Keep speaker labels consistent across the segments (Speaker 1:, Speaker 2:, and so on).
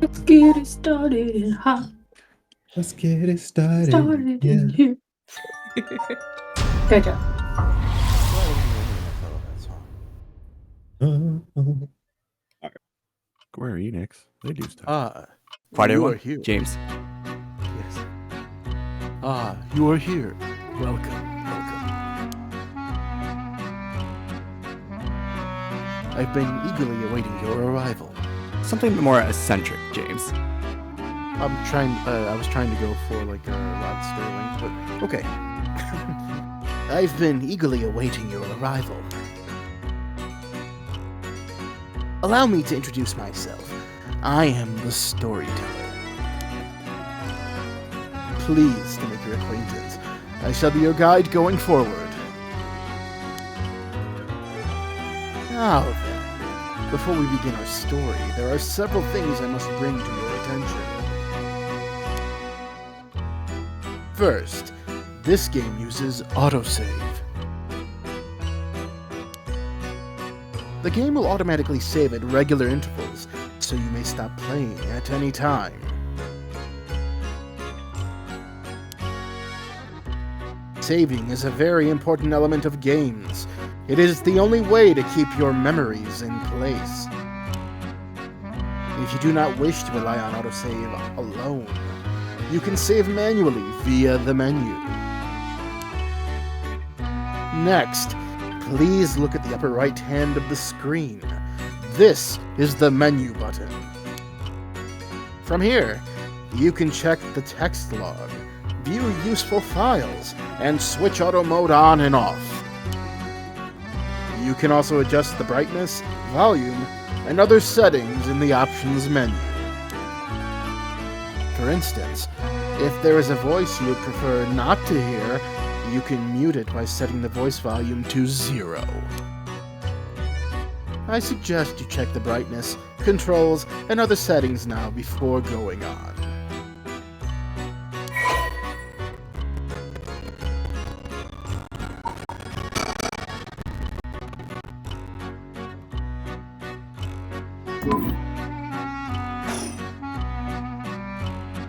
Speaker 1: Let's get it started and hot.
Speaker 2: Let's get it started.
Speaker 1: Started
Speaker 2: Yeah.
Speaker 1: in here. Good job.
Speaker 3: Where are you, Nix? They do stuff.
Speaker 4: Quiet,
Speaker 5: You
Speaker 4: everyone.
Speaker 5: are here.
Speaker 4: James.
Speaker 5: Yes. You are here. Welcome, welcome. I've been eagerly awaiting your arrival.
Speaker 4: Something more eccentric, James.
Speaker 5: I was trying to go for like a Rod Sterling, but okay. I've been eagerly awaiting your arrival. Allow me to introduce myself. I am the Storyteller. Pleased to make your acquaintance. I shall be your guide going forward. Now then, before we begin our story, there are several things I must bring to your attention. First, this game uses autosave. The game will automatically save at regular intervals, so you may stop playing at any time. Saving is a very important element of games. It is the only way to keep your memories in place. If you do not wish to rely on autosave alone, you can save manually via the menu. Next, please look at the upper right hand of the screen. This is the menu button. From here, you can check the text log, view useful files, and switch auto mode on and off. You can also adjust the brightness, volume, and other settings in the options menu. For instance, if there is a voice you would prefer not to hear, you can mute it by setting the voice volume to 0. I suggest you check the brightness, controls, and other settings now before going on.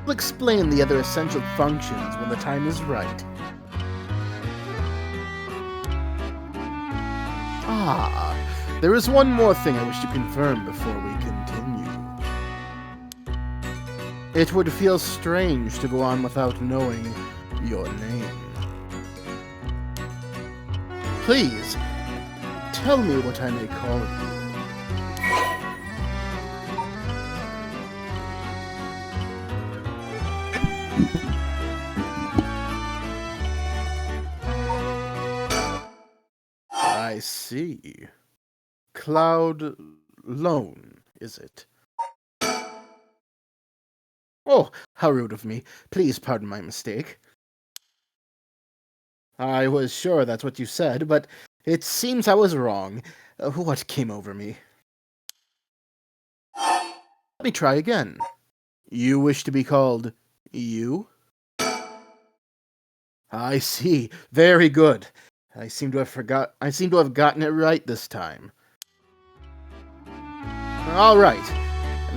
Speaker 5: I'll explain the other essential functions when the time is right. There is one more thing I wish to confirm before we continue. It would feel strange to go on without knowing your name. Please, tell me what I may call you. I see. Cloud Lone, is it? Oh, how rude of me. Please pardon my mistake. I was sure that's what you said, but it seems I was wrong. What came over me? Let me try again. You wish to be called you? I see. Very good. I seem to have gotten it right this time. All right.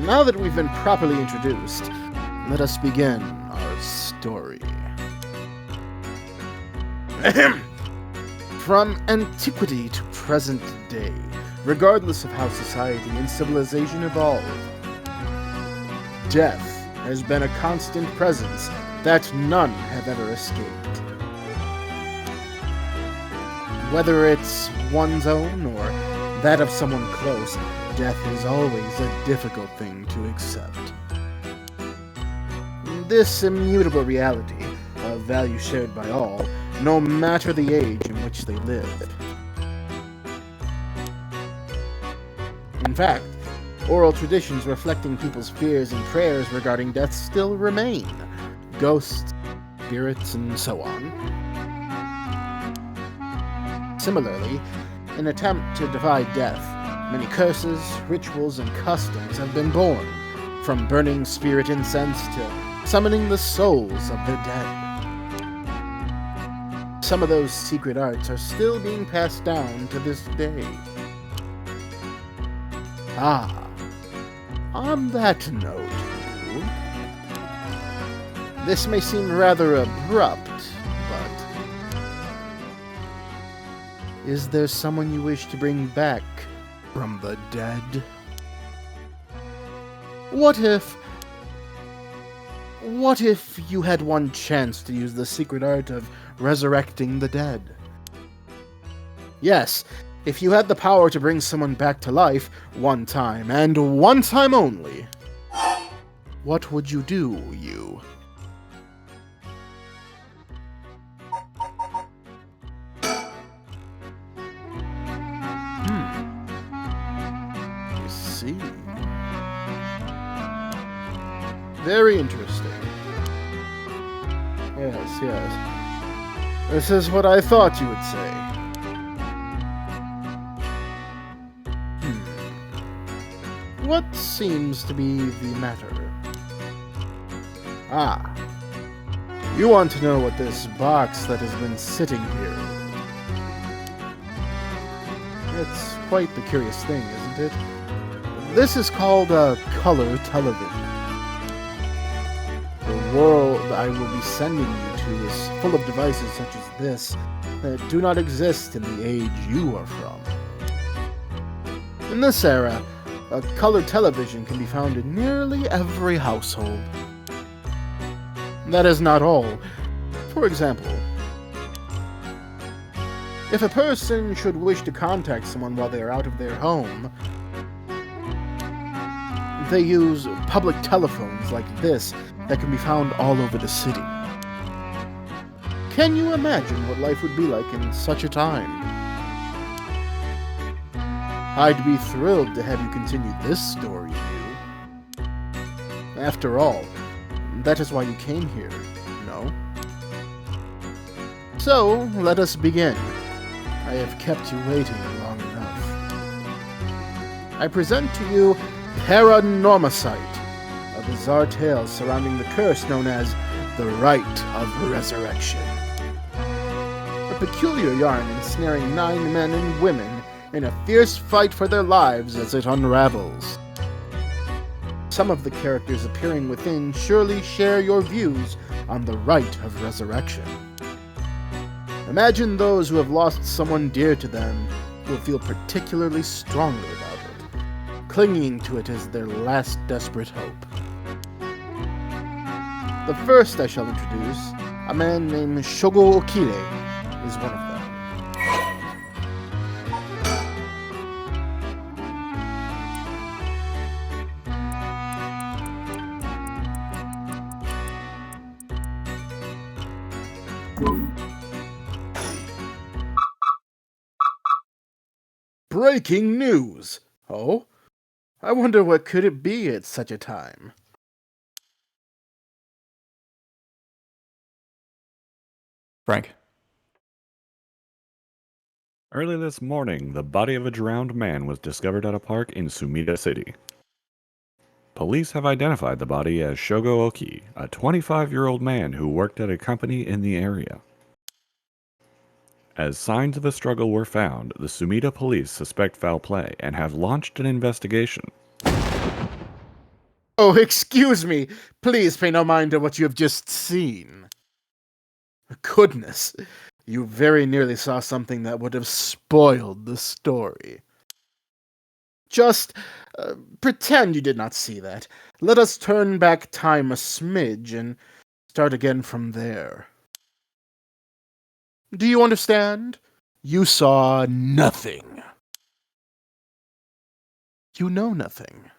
Speaker 5: Now that we've been properly introduced, let us begin our story. From antiquity to present day, regardless of how society and civilization evolve, death has been a constant presence that none have ever escaped. Whether it's one's own or that of someone close, death is always a difficult thing to accept. This immutable reality, a value shared by all, no matter the age in which they live. In fact, oral traditions reflecting people's fears and prayers regarding death still remain. Ghosts, spirits, and so on. Similarly, in an attempt to defy death, many curses, rituals, and customs have been born, from burning spirit incense to summoning the souls of the dead. Some of those secret arts are still being passed down to this day. On that note, this may seem rather abrupt, but is there someone you wish to bring back from the dead? What if you had one chance to use the secret art of resurrecting the dead? Yes, if you had the power to bring someone back to life one time, and one time only, what would you do, you? I see. Very interesting. Yes, yes. This is what I thought you would say. What seems to be the matter? Ah. You want to know what this box that has been sitting here is. It's quite the curious thing, isn't it? This is called a color television. The world I will be sending you to is full of devices such as this that do not exist in the age you are from. In this era, a color television can be found in nearly every household. That is not all. For example, if a person should wish to contact someone while they are out of their home, they use public telephones like this that can be found all over the city. Can you imagine what life would be like in such a time? I'd be thrilled to have you continue this story, you. After all, that is why you came here, no? So, let us begin. I have kept you waiting long enough. I present to you Paranormasight, a bizarre tale surrounding the curse known as the Rite of Resurrection. A peculiar yarn ensnaring 9 men and women in a fierce fight for their lives as it unravels. Some of the characters appearing within surely share your views on the Rite of Resurrection. Imagine those who have lost someone dear to them will feel particularly strongly about it, clinging to it as their last desperate hope. The first I shall introduce, a man named Shogo Okire, is one of them. Breaking news! Oh? I wonder what could it be at such a time?
Speaker 4: Frank.
Speaker 3: Early this morning, the body of a drowned man was discovered at a park in Sumida City. Police have identified the body as Shogo Oki, a 25-year-old man who worked at a company in the area. As signs of a struggle were found, the Sumida police suspect foul play and have launched an investigation.
Speaker 5: Oh, excuse me. Please pay no mind to what you have just seen. Goodness, you very nearly saw something that would have spoiled the story. Just pretend you did not see that. Let us turn back time a smidge and start again from there. Do you understand? You saw nothing. You know nothing.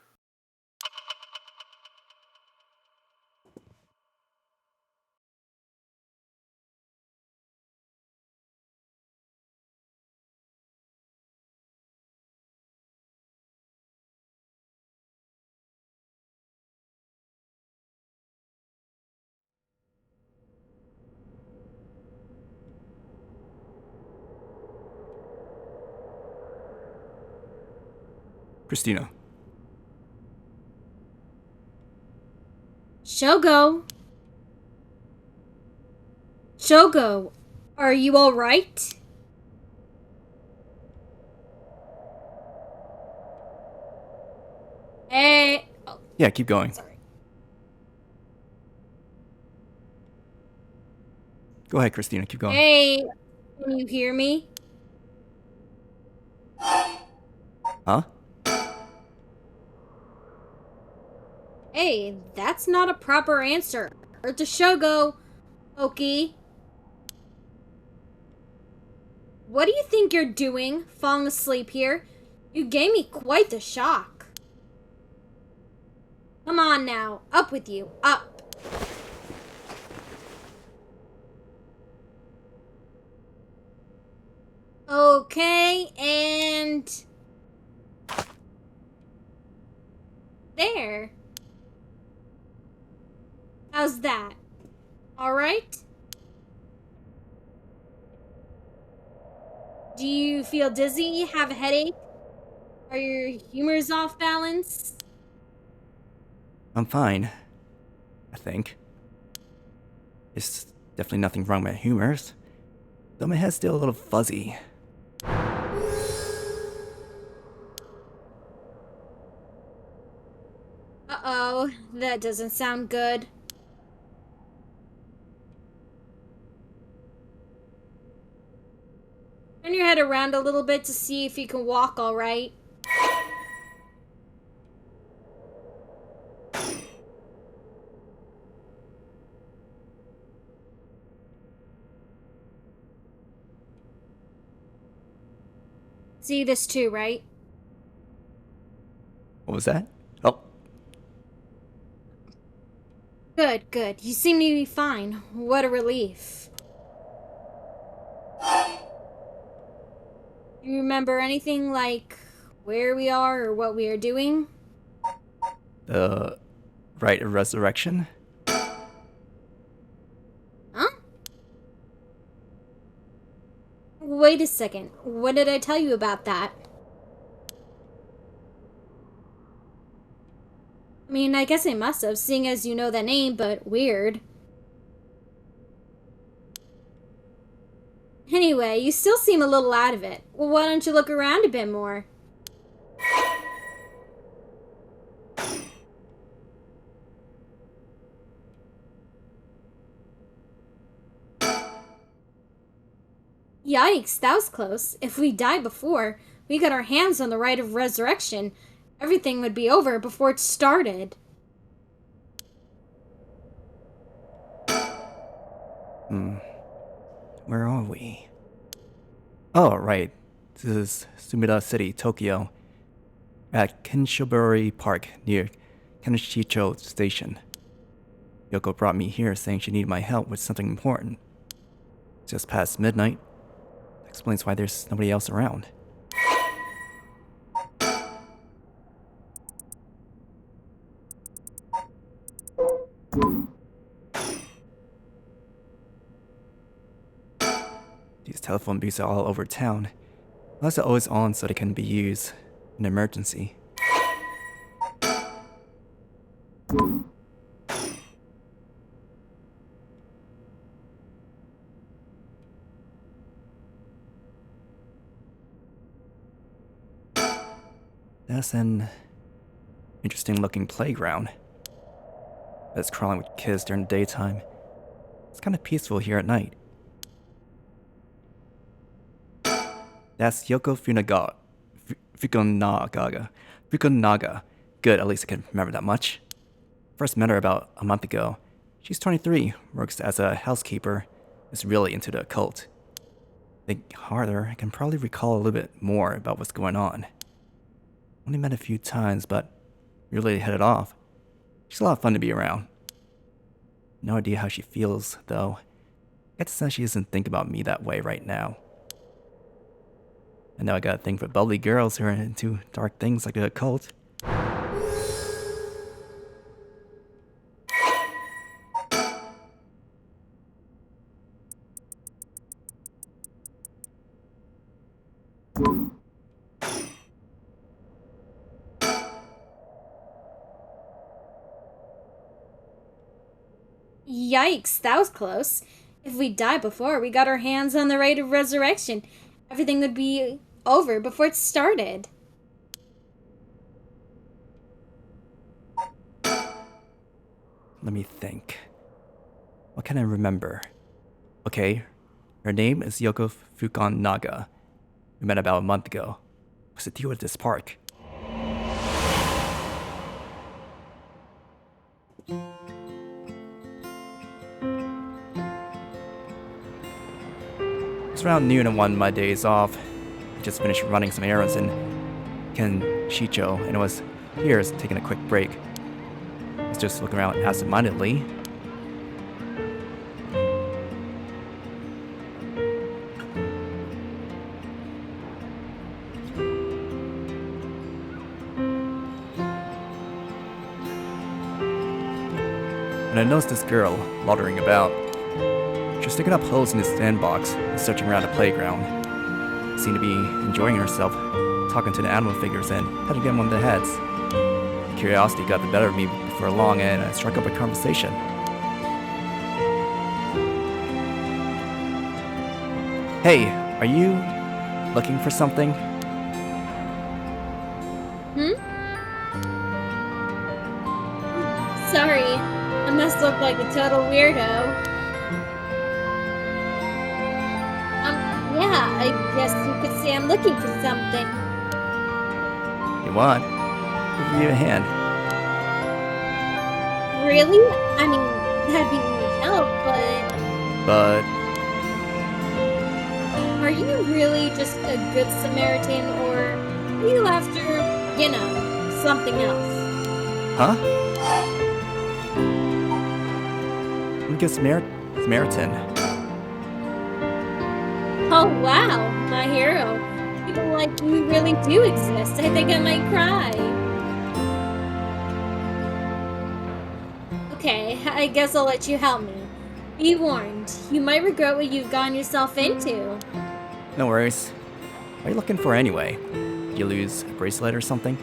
Speaker 4: Cristina.
Speaker 6: Shogo? Shogo, are you alright?
Speaker 4: Yeah, keep going.
Speaker 6: Sorry.
Speaker 4: Go ahead, Cristina, keep going.
Speaker 6: Hey, can you hear me?
Speaker 4: Huh?
Speaker 6: Hey, that's not a proper answer. Or to Shogo, Oki. What do you think you're doing, falling asleep here? You gave me quite the shock. Come on now, up with you, up. Okay, and... there. How's that? Alright? Do you feel dizzy, have a headache? Are your humors off balance?
Speaker 4: I'm fine. I think. There's definitely nothing wrong with my humors. Though my head's still a little fuzzy.
Speaker 6: Uh-oh, that doesn't sound good. Turn your head around a little bit to see if you can walk alright. See this too, right?
Speaker 4: What was that? Oh,
Speaker 6: Good, good. You seem to be fine. What a relief. You remember anything like where we are or what we are doing?
Speaker 4: the rite of resurrection?
Speaker 6: Huh? Wait a second. What did I tell you about that? I mean, I guess I must have, seeing as you know the name, but weird. Anyway, you still seem a little out of it. Well, why don't you look around a bit more? Yikes, that was close. If we died before, we got our hands on the rite of resurrection, everything would be over before it started.
Speaker 4: Where are we? Oh, right. This is Sumida City, Tokyo. At Kinshobori Park, near Kaneshicho Station. Yoko brought me here saying she needed my help with something important. Just past midnight. Explains why there's nobody else around. These telephone booths are all over town. Lights are always on so they can be used in an emergency. That's an interesting looking playground. It's crawling with kids during the daytime. It's kind of peaceful here at night. That's Yoko Fukunaga. Good, at least I can remember that much. First met her about a month ago. She's 23, works as a housekeeper, is really into the occult. Think harder, I can probably recall a little bit more about what's going on. Only met a few times, but really hit it off. She's a lot of fun to be around. No idea how she feels, though. I get the sense she doesn't think about me that way right now. I know I got a thing for bubbly girls who are into dark things like the occult.
Speaker 6: Yikes, that was close. If we died before we got our hands on the rite of resurrection, everything would be over before it started.
Speaker 4: let me think. What can I remember? Okay, her name is Yoko Fukunaga. We met about a month ago. What's the deal with this park? It's around noon on one of my days off. I just finished running some errands in Kenshicho, and I was here taking a quick break. I was just looking around absentmindedly. When I noticed this girl loitering about. She was sticking up holes in the sandbox and searching around the playground. She seemed to be enjoying herself, talking to the animal figures and petting them on the heads. Curiosity got the better of me before long, and I struck up a conversation. Hey, are you looking for something?
Speaker 6: Sorry, I must look like a total weirdo. Yeah, I guess you could say I'm looking for something.
Speaker 4: You want? I'll give you a hand.
Speaker 6: Really? I mean, that'd be huge help,
Speaker 4: But
Speaker 6: are you really just a good Samaritan, or are you after, something else?
Speaker 4: huh? I'm a good Samaritan.
Speaker 6: Oh wow, my hero. People like you really do exist. I think I might cry. Okay, I guess I'll let you help me. Be warned, you might regret what you've gotten yourself into.
Speaker 4: No worries. What are you looking for anyway? Did you lose a bracelet or something?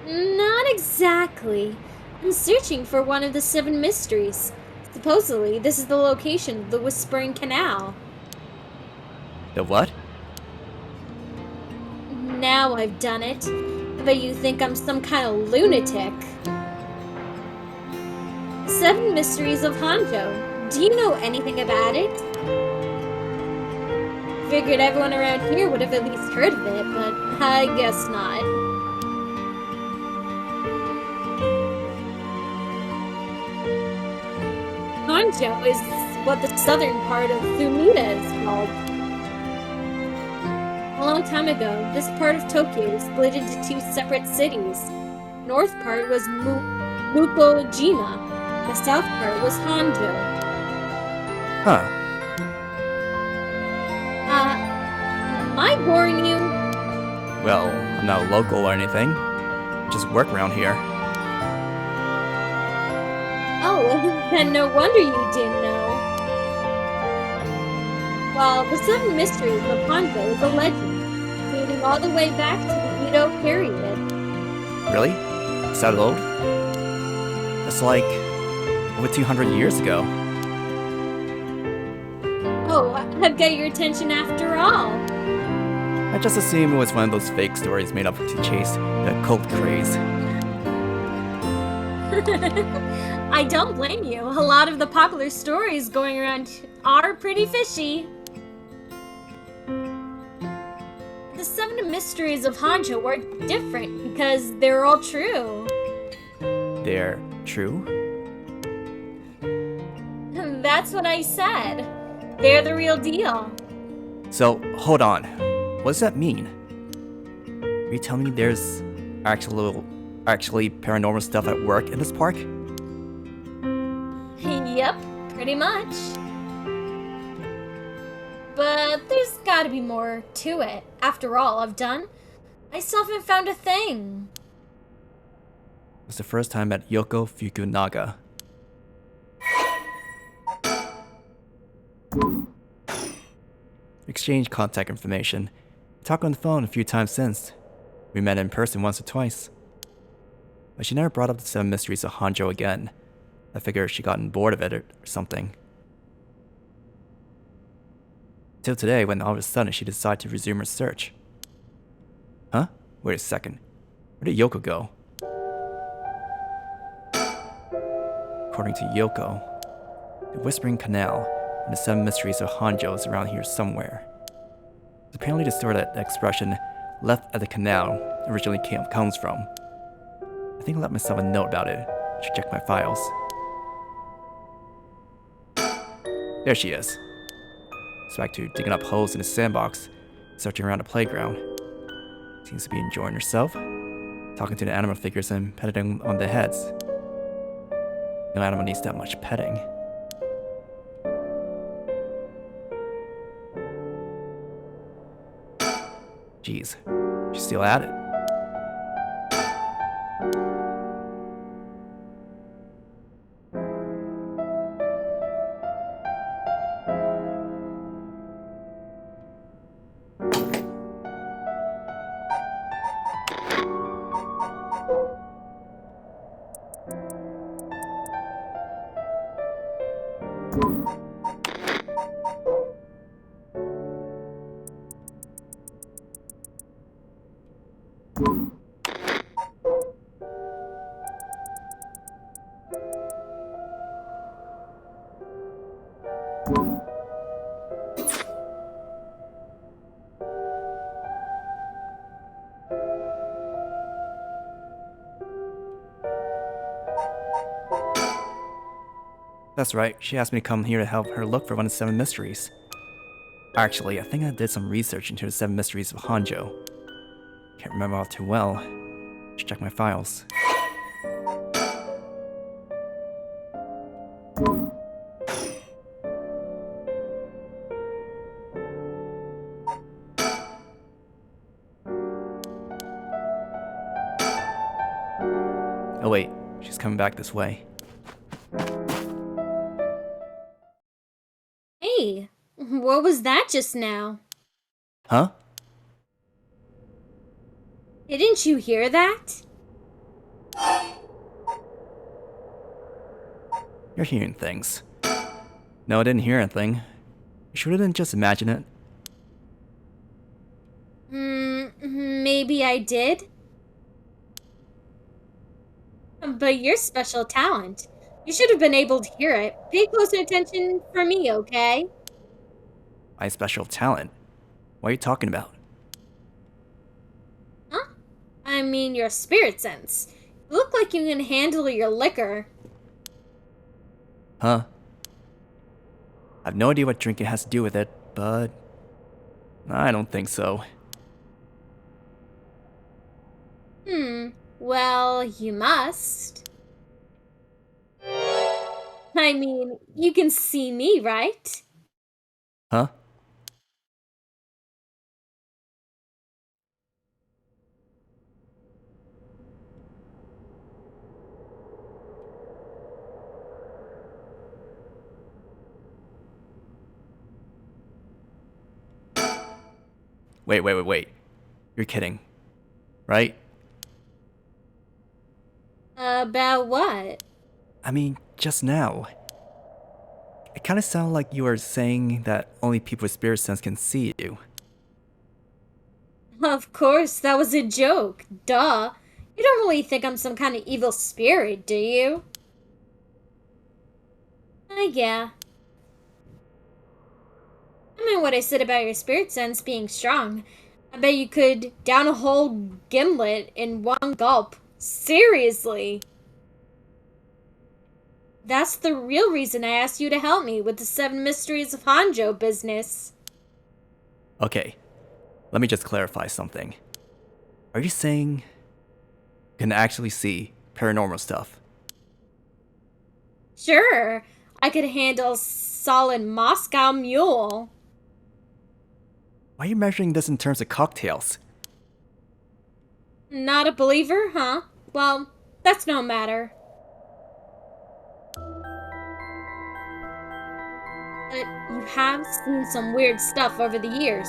Speaker 6: Not exactly. I'm searching for one of the Seven Mysteries. Supposedly, this is the location of the Whispering Canal.
Speaker 4: The what?
Speaker 6: Now I've done it. I bet you think I'm some kind of lunatic. Seven Mysteries of Honjo. Do you know anything about it? Figured everyone around here would have at least heard of it, but I guess not. Honjo is what the southern part of Sumida is called. A long time ago, this part of Tokyo split into two separate cities. The north part was Mukojima. The south part was Honjo.
Speaker 4: Huh.
Speaker 6: Might warn you.
Speaker 4: Well, I'm not local or anything. Just work around here.
Speaker 6: Oh, then no wonder you didn't know. Well, the Seven Mysteries of Honjo is a legend, dating all the way back to the Edo period.
Speaker 4: Really? Is that old? That's like over 200 years ago.
Speaker 6: Oh, I've got your attention after all.
Speaker 4: I just assumed it was one of those fake stories made up to chase the cult craze.
Speaker 6: I don't blame you. A lot of the popular stories going around are pretty fishy. The Seven Mysteries of Honjo are different because they're all true.
Speaker 4: They're true?
Speaker 6: That's what I said. They're the real deal.
Speaker 4: So, hold on. What does that mean? Are you telling me there's actually paranormal stuff at work in this park?
Speaker 6: Yep, pretty much. But there's gotta be more to it. After all I've done, I still haven't found a thing.
Speaker 4: It was the first time I met Yoko Fukunaga. We exchanged contact information. We talked on the phone a few times since. We met in person once or twice. But she never brought up the Seven Mysteries of Honjo again. I figured she'd gotten bored of it or something. Till today, when all of a sudden she decided to resume her search. Huh? Wait a second. Where did Yoko go? according to Yoko. The Whispering Canal and the Seven Mysteries of Honjo is around here somewhere. It's apparently the store that the expression left at the canal originally comes from. I think I left myself a note about it. Should check my files. There she is. It's back to digging up holes in the sandbox, searching around the playground. Seems to be enjoying herself, talking to the animal figures and petting them on their heads. No animal needs that much petting. Jeez, she's still at it. That's right, she asked me to come here to help her look for one of the Seven Mysteries. Actually, I think I did some research into the Seven Mysteries of Honjo. Can't remember all too well. Should check my files. Oh wait, she's coming back this way.
Speaker 6: Hey, what was that just now?
Speaker 4: Huh?
Speaker 6: Didn't you hear that?
Speaker 4: You're hearing things. No, I didn't hear anything. You sure didn't just imagine it?
Speaker 6: Maybe I did. But you're special talent. You should have been able to hear it. Pay closer attention for me, okay?
Speaker 4: My special talent? What are you talking about?
Speaker 6: Huh? I mean your spirit sense. You look like you can handle your liquor.
Speaker 4: Huh? I have no idea what drinking has to do with it, but I don't think so.
Speaker 6: Well, you must. I mean, you can see me, right?
Speaker 4: Huh? Wait. You're kidding, right?
Speaker 6: About what?
Speaker 4: I mean, just now. It kind of sounded like you were saying that only people with spirit sense can see you.
Speaker 6: Of course, that was a joke. Duh. You don't really think I'm some kind of evil spirit, do you? Yeah. I mean what I said about your spirit sense being strong. I bet you could down a whole gimlet in one gulp. Seriously. That's the real reason I asked you to help me with the Seven Mysteries of Honjo business.
Speaker 4: Okay, let me just clarify something. Are you saying you can actually see paranormal stuff?
Speaker 6: Sure, I could handle solid Moscow Mule.
Speaker 4: Why are you measuring this in terms of cocktails?
Speaker 6: Not a believer, huh? Well, that's no matter. But you have seen some weird stuff over the years,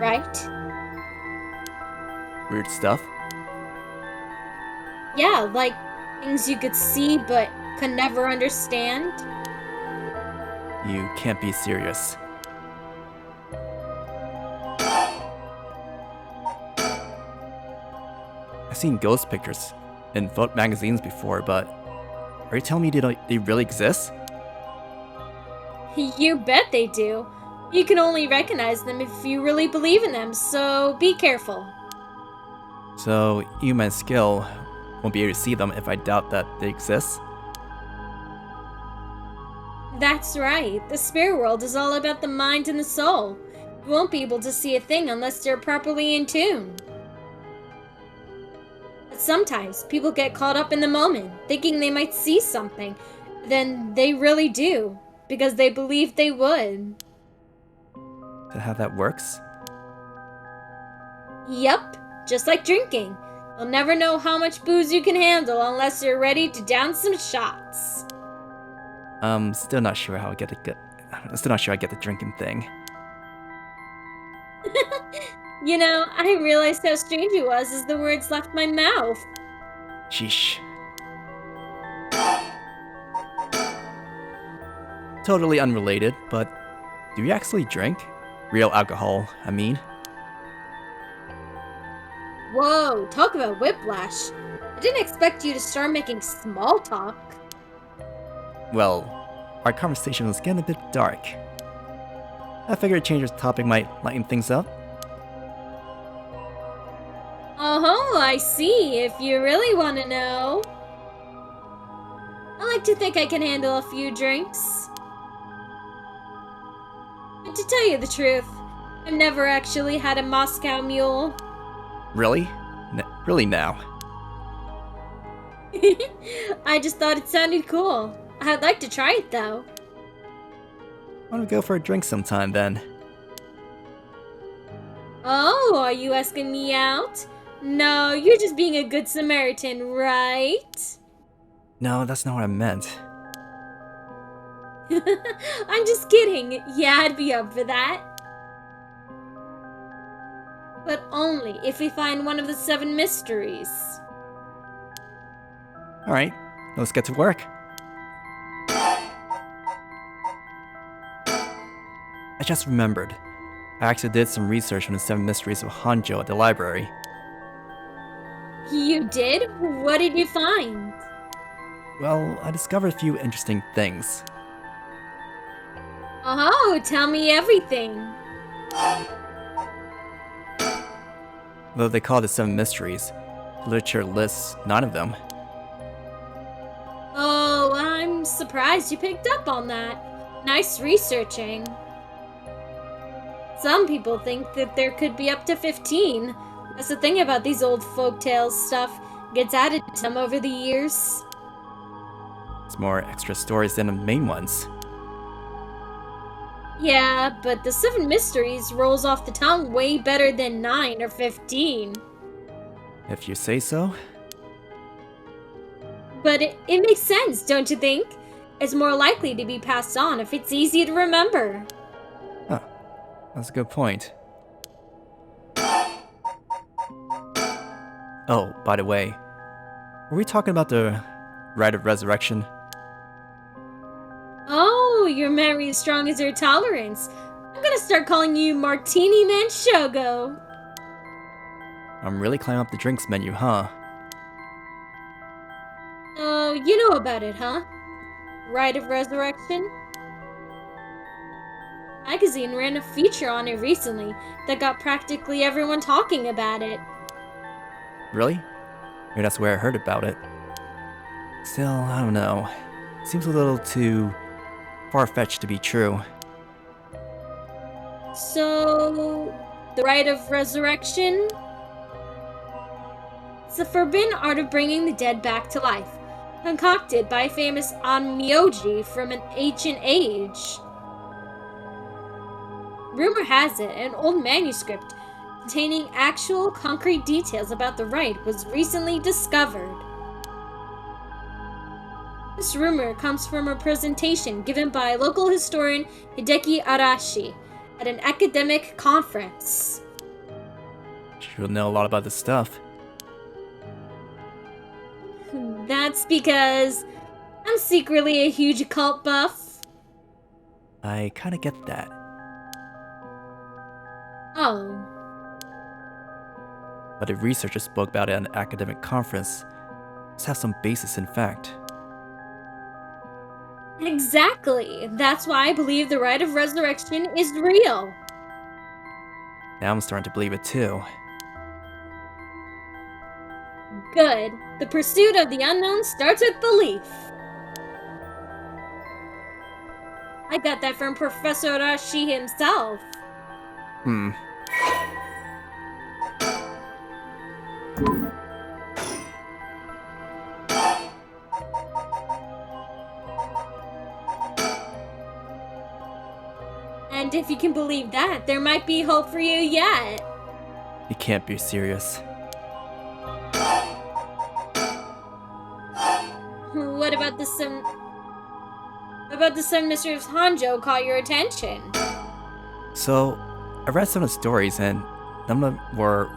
Speaker 6: right?
Speaker 4: Weird stuff?
Speaker 6: Yeah, like things you could see but could never understand.
Speaker 4: You can't be serious. I've seen ghost pictures in photo magazines before, but Are you telling me they really exist?
Speaker 6: You bet they do. You can only recognize them if you really believe in them, so be careful.
Speaker 4: So, you, my skill, won't be able to see them if I doubt that they exist?
Speaker 6: That's right. The spirit world is all about the mind and the soul. You won't be able to see a thing unless they're properly in tune. But sometimes people get caught up in the moment, thinking they might see something. Then they really do, because they believe they would.
Speaker 4: Is that how that works?
Speaker 6: Yup, just like drinking. You'll never know how much booze you can handle unless you're ready to down some shots.
Speaker 4: Still not sure how I get the drinking thing.
Speaker 6: You know, I realized how strange it was as the words left my mouth.
Speaker 4: Sheesh. Totally unrelated, but do you actually drink? Real alcohol, I mean.
Speaker 6: Whoa, talk about whiplash. I didn't expect you to start making small talk.
Speaker 4: Well, our conversation was getting a bit dark. I figured a change of topic might lighten things up.
Speaker 6: Oh, I see, if you really want to know. I like to think I can handle a few drinks. But to tell you the truth, I've never actually had a Moscow Mule.
Speaker 4: Really? Really now?
Speaker 6: I just thought it sounded cool. I'd like to try it though.
Speaker 4: Why don't we go for a drink sometime then?
Speaker 6: Oh, are you asking me out? No, you're just being a good Samaritan, right?
Speaker 4: No, that's not what I meant.
Speaker 6: I'm just kidding. Yeah, I'd be up for that. But only if we find one of the 7 mysteries.
Speaker 4: Alright, let's get to work. I just remembered. I actually did some research on the 7 Mysteries of Honjo at the library.
Speaker 6: You did? What did you find?
Speaker 4: Well, I discovered a few interesting things.
Speaker 6: Oh, tell me everything.
Speaker 4: Though they call it the 7 Mysteries, the literature lists 9 of them.
Speaker 6: Oh, I'm surprised you picked up on that. Nice researching. Some people think that there could be up to 15. That's the thing about these old folktales stuff. Gets added to them over the years.
Speaker 4: It's more extra stories than the main ones.
Speaker 6: Yeah, but the 7 mysteries rolls off the tongue way better than 9 or 15.
Speaker 4: If you say so.
Speaker 6: But it makes sense, don't you think? It's more likely to be passed on if it's easy to remember.
Speaker 4: Huh. That's a good point. Oh, by the way, were we talking about the rite of resurrection?
Speaker 6: Oh, your memory is strong as your tolerance. I'm gonna start calling you Martini Man Shogo.
Speaker 4: I'm really climbing up the drinks menu, huh?
Speaker 6: Oh, you know about it, huh? Rite of Resurrection? Magazine ran a feature on it recently that got practically everyone talking about it.
Speaker 4: Really? Maybe that's where I heard about it. Still, I don't know. Seems a little too far-fetched to be true.
Speaker 6: So, the Rite of Resurrection? It's the forbidden art of bringing the dead back to life, concocted by a famous onmyoji from an ancient age. Rumor has it an old manuscript containing actual concrete details about the rite was recently discovered. This rumor comes from a presentation given by local historian Hideki Arashi at an academic conference.
Speaker 4: She'll know a lot about this stuff.
Speaker 6: That's because I'm secretly a huge occult buff.
Speaker 4: I kinda get that.
Speaker 6: Oh.
Speaker 4: But if researchers spoke about it at an academic conference, must have some basis in fact.
Speaker 6: Exactly. That's why I believe the rite of resurrection is real.
Speaker 4: Now I'm starting to believe it too.
Speaker 6: Good. The pursuit of the unknown starts with belief. I got that from Professor Rashi himself.
Speaker 4: Hmm.
Speaker 6: And if you can believe that, there might be hope for you yet.
Speaker 4: You can't be serious.
Speaker 6: What about the Seven Mysteries of Honjo caught your attention?
Speaker 4: So, I read some of the stories and none of them were,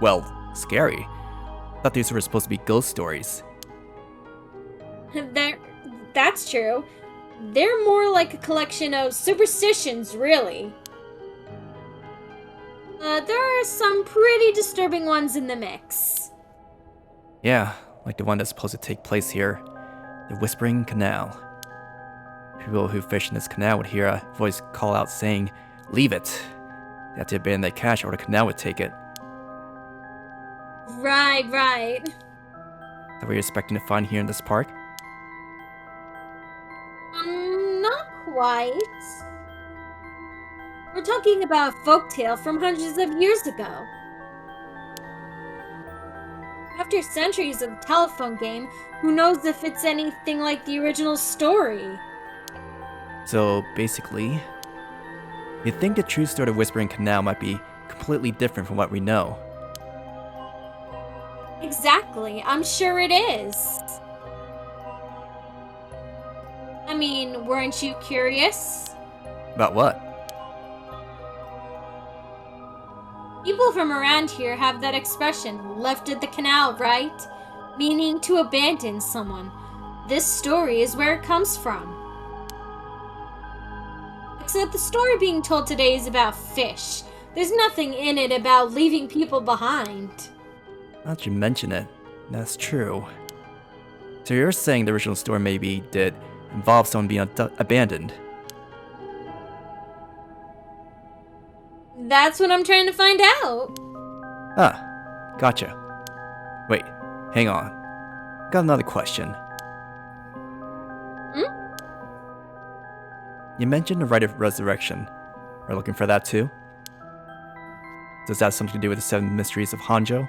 Speaker 4: well, scary. I thought these were supposed to be ghost stories.
Speaker 6: That's true. They're more like a collection of superstitions, really. There are some pretty disturbing ones in the mix.
Speaker 4: Yeah, like the one that's supposed to take place here. The Whispering Canal. People who fish in this canal would hear a voice call out saying, "Leave it." They had to abandon their cache or the canal would take it.
Speaker 6: Right.
Speaker 4: Is that what you're expecting to find here in this park?
Speaker 6: Not quite. We're talking about a folktale from hundreds of years ago. After centuries of telephone game, who knows if it's anything like the original story?
Speaker 4: So, basically, you think the true story of Whispering Canal might be completely different from what we know.
Speaker 6: Exactly, I'm sure it is. I mean, weren't you curious?
Speaker 4: About what?
Speaker 6: People from around here have that expression, left at the canal, right? Meaning to abandon someone. This story is where it comes from. Except the story being told today is about fish. There's nothing in it about leaving people behind.
Speaker 4: Now that you mention it, that's true. So you're saying the original story maybe did involve someone being abandoned?
Speaker 6: That's what I'm trying to find out.
Speaker 4: Ah, gotcha. Wait, hang on. Got another question. You mentioned the rite of resurrection. Are you looking for that too? Does that have something to do with the Seven Mysteries of Honjo?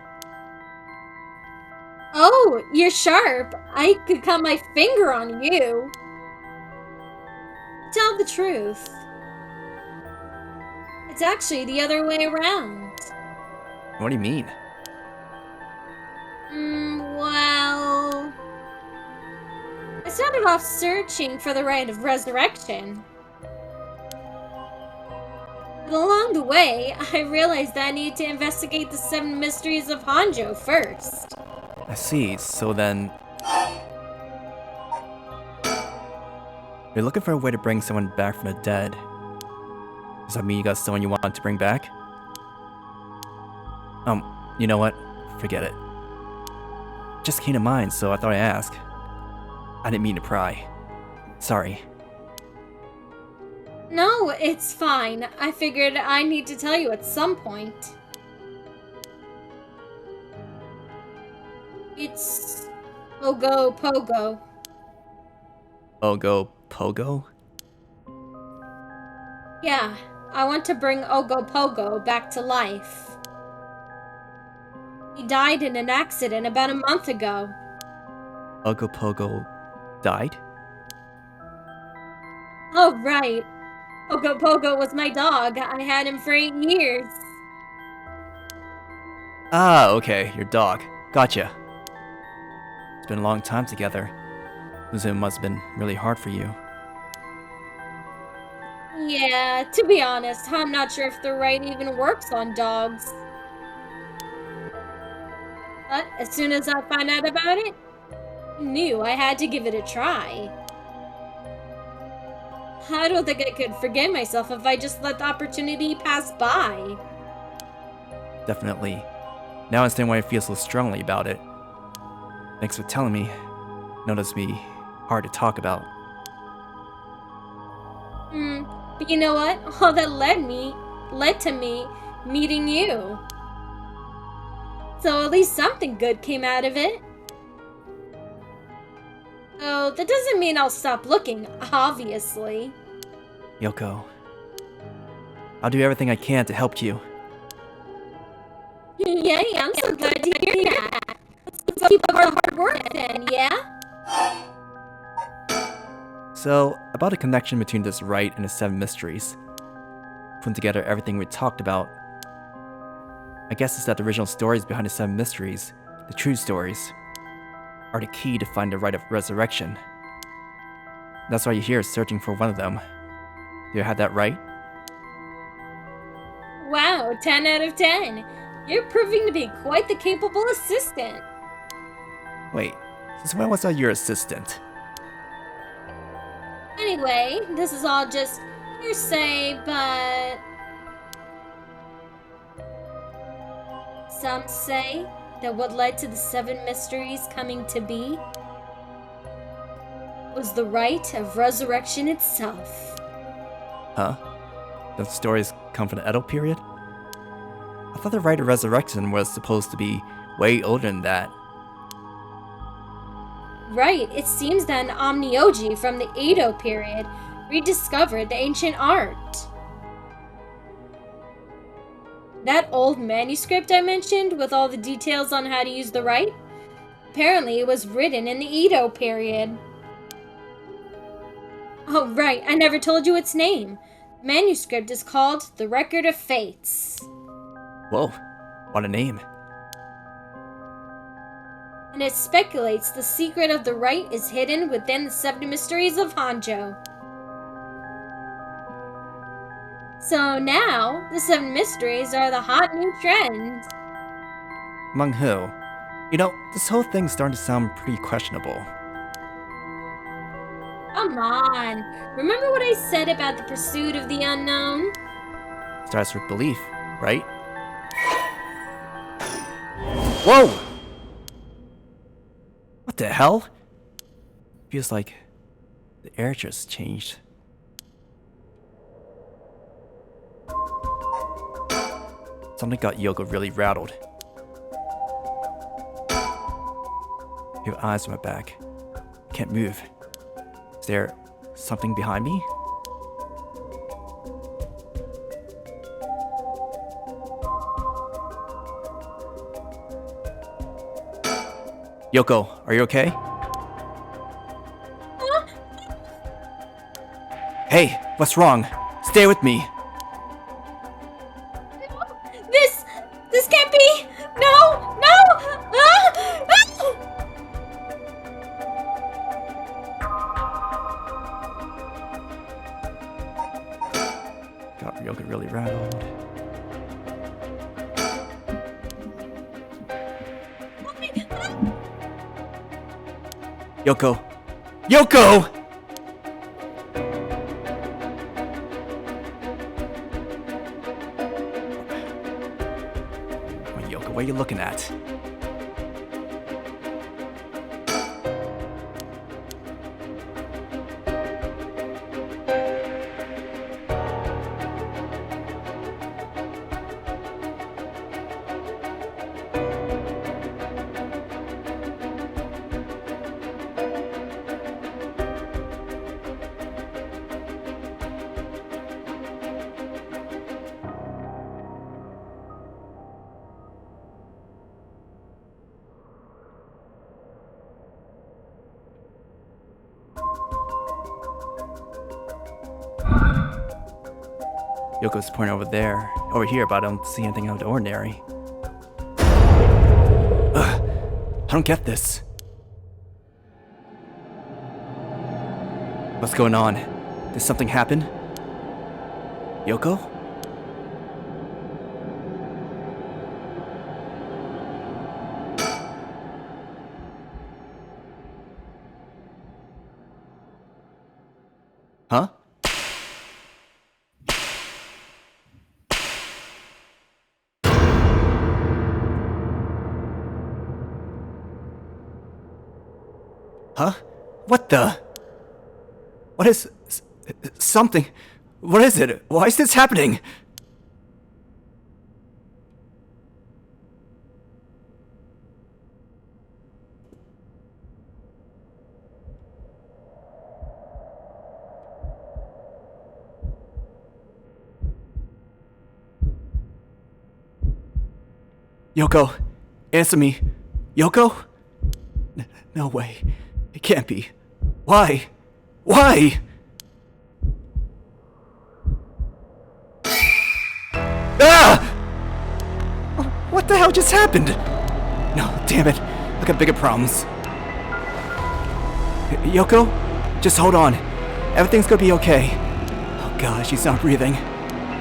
Speaker 6: Oh, you're sharp. I could cut my finger on you. Tell the truth. It's actually the other way around.
Speaker 4: What do you mean?
Speaker 6: Well... I started off searching for the rite of resurrection. But along the way, I realized that I need to investigate the Seven Mysteries of Honjo first.
Speaker 4: I see, so then... You're looking for a way to bring someone back from the dead. Does that mean you got someone you want to bring back? You know what? Forget it. Just came to mind, so I thought I'd ask. I didn't mean to pry. Sorry.
Speaker 6: No, it's fine. I figured I need to tell you at some point. It's Ogo Pogo.
Speaker 4: Ogo Pogo?
Speaker 6: Yeah, I want to bring Ogo Pogo back to life. He died in an accident about a month ago.
Speaker 4: Ogo Pogo died?
Speaker 6: Oh, right. Ogo Pogo was my dog. I had him for 8 years.
Speaker 4: Ah, okay, your dog. Gotcha. It's been a long time together. Losing him must have been really hard for you.
Speaker 6: Yeah, to be honest, I'm not sure if the rite even works on dogs. But as soon as I found out about it, I knew I had to give it a try. I don't think I could forgive myself if I just let the opportunity pass by.
Speaker 4: Definitely. Now I understand why I feel so strongly about it. Thanks for telling me. I know this will be hard to talk about.
Speaker 6: But you know what? All that led to me meeting you. So at least something good came out of it. Oh, that doesn't mean I'll stop looking, obviously.
Speaker 4: Yoko, I'll do everything I can to help you.
Speaker 6: Yay, I'm so glad to hear that. Let's keep up our hard work then, yeah?
Speaker 4: So, about the connection between this rite and the Seven Mysteries. Putting together everything we talked about, I guess it's that the original stories behind the Seven Mysteries, the true stories, are the key to find the rite of resurrection. That's why you're here searching for one of them. Do I have that right?
Speaker 6: Wow, 10 out of 10. You're proving to be quite the capable assistant.
Speaker 4: Wait, since when was I your assistant?
Speaker 6: Anyway, this is all just hearsay, but... Some say that what led to the Seven Mysteries coming to be was the rite of resurrection itself.
Speaker 4: Huh? The stories come from the Edo period? I thought the rite of resurrection was supposed to be way older than that.
Speaker 6: Right, it seems that an Omnioji from the Edo period rediscovered the ancient art. That old manuscript I mentioned with all the details on how to use the rite? Apparently it was written in the Edo period. Oh right, I never told you its name. The manuscript is called The Record of Fates.
Speaker 4: Whoa, what a name.
Speaker 6: And it speculates the secret of the rite is hidden within the Seven Mysteries of Honjo. So now, the Seven Mysteries are the hot new trend.
Speaker 4: Among who? You know, this whole thing's starting to sound pretty questionable.
Speaker 6: Come on, remember what I said about the pursuit of the unknown?
Speaker 4: Starts with belief, right? Whoa! What the hell? Feels like the air just changed. Something got Yoko really rattled. You have eyes on my back. I can't move. Is there something behind me? Yoko, are you okay? Hey, what's wrong? Stay with me.
Speaker 6: This can't be! No! No! Ah! Ah!
Speaker 4: Got Yoko really rattled. Yoko! Yoko! Yoko, what are you looking at? Yoko's pointing over here, but I don't see anything out of the ordinary. I don't get this. What's going on? Did something happen? Yoko? Huh? Huh? What the? What is Something. What is it? Why is this happening? Yoko, answer me. Yoko? No way. It can't be. Why? Why? Ah! What the hell just happened? No, damn it. I got bigger problems. Yoko? Just hold on. Everything's gonna be okay. Oh god, she's not breathing.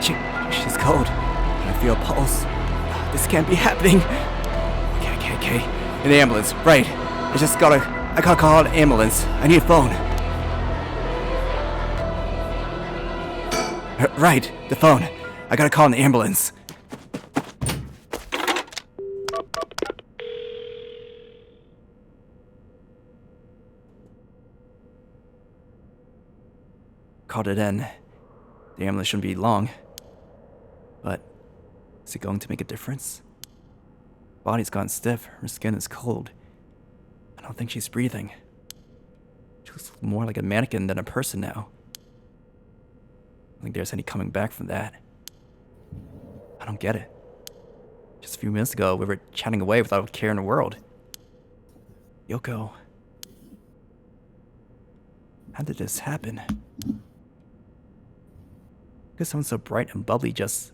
Speaker 4: She's cold. I feel a pulse. This can't be happening. Okay. An ambulance, right. I gotta call an ambulance. I need a phone. Right, the phone. I gotta call an ambulance. Called it in. The ambulance shouldn't be long. But is it going to make a difference? Body's gone stiff, her skin is cold. I don't think she's breathing. She looks more like a mannequin than a person now. I don't think there's any coming back from that. I don't get it. Just a few minutes ago, we were chatting away without a care in the world. Yoko. How did this happen? Because someone so bright and bubbly just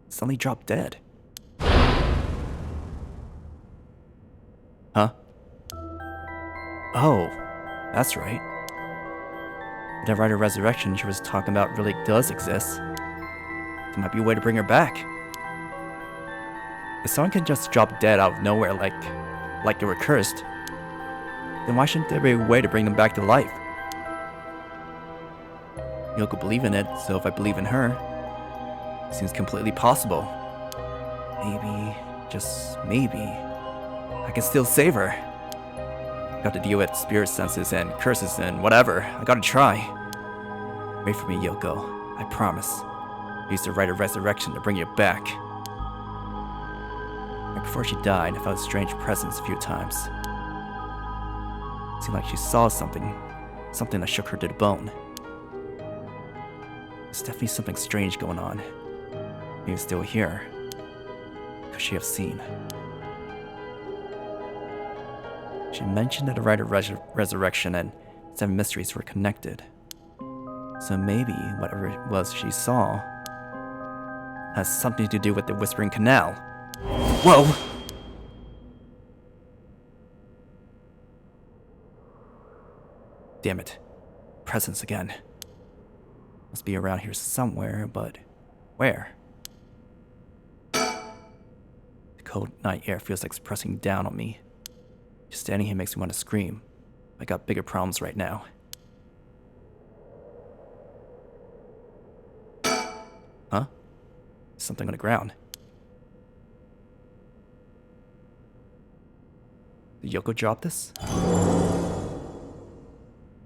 Speaker 4: suddenly dropped dead. Huh? Oh, that's right. The Dead Rider Resurrection she was talking about really does exist. There might be a way to bring her back. If someone can just drop dead out of nowhere like they were cursed, then why shouldn't there be a way to bring them back to life? Yoko believe in it, so if I believe in her, it seems completely possible. Maybe, just maybe, I can still save her. Got to deal with spirit senses and curses and whatever. I gotta try. Wait for me, Yoko. I promise. I used to write a resurrection to bring you back. Right before she died, I felt a strange presence a few times. It seemed like she saw something that shook her to the bone. There's definitely something strange going on. Maybe still here. Could she have seen? She mentioned that the Rider Resurrection and Seven Mysteries were connected. So maybe whatever it was she saw has something to do with the Whispering Canal. Whoa! Damn it. Presence again. Must be around here somewhere, but where? The cold night air feels like it's pressing down on me. Just standing here makes me want to scream. I got bigger problems right now. Huh? Something on the ground. Did Yoko drop this? I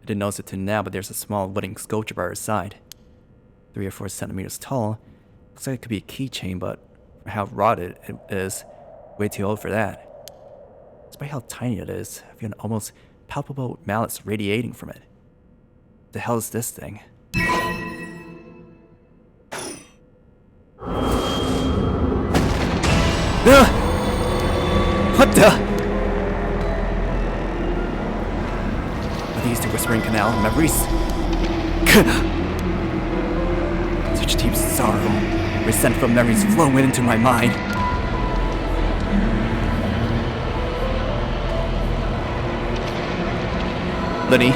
Speaker 4: didn't notice it till now, but there's a small wooden sculpture by her side. 3 or 4 centimeters tall. Looks like it could be a keychain, but for how rotted it is, way too old for that. Despite how tiny it is, I feel an almost palpable malice radiating from it. What the hell is this thing? What the? Are these the Whispering Canal memories? Such deep sorrow, resentful memories flowing into my mind. Lini.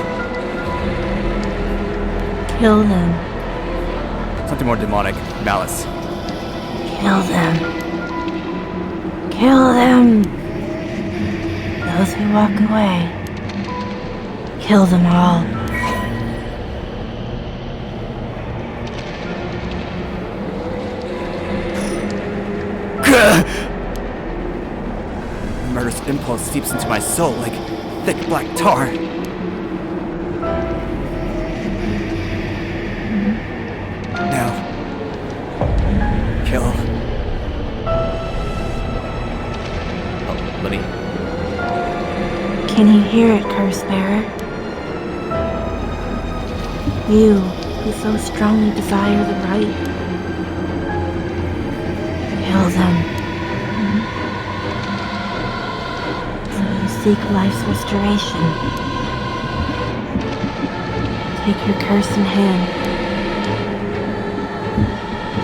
Speaker 7: Kill them.
Speaker 4: Something more demonic. Malice.
Speaker 7: Kill them. Kill them. Those who walk away. Kill them all.
Speaker 4: The murderous impulse seeps into my soul like thick black tar. Lini.
Speaker 7: Can you hear it, Curse Bearer? You, who so strongly desire the right. Kill them. So you seek life's restoration. Take your curse in hand.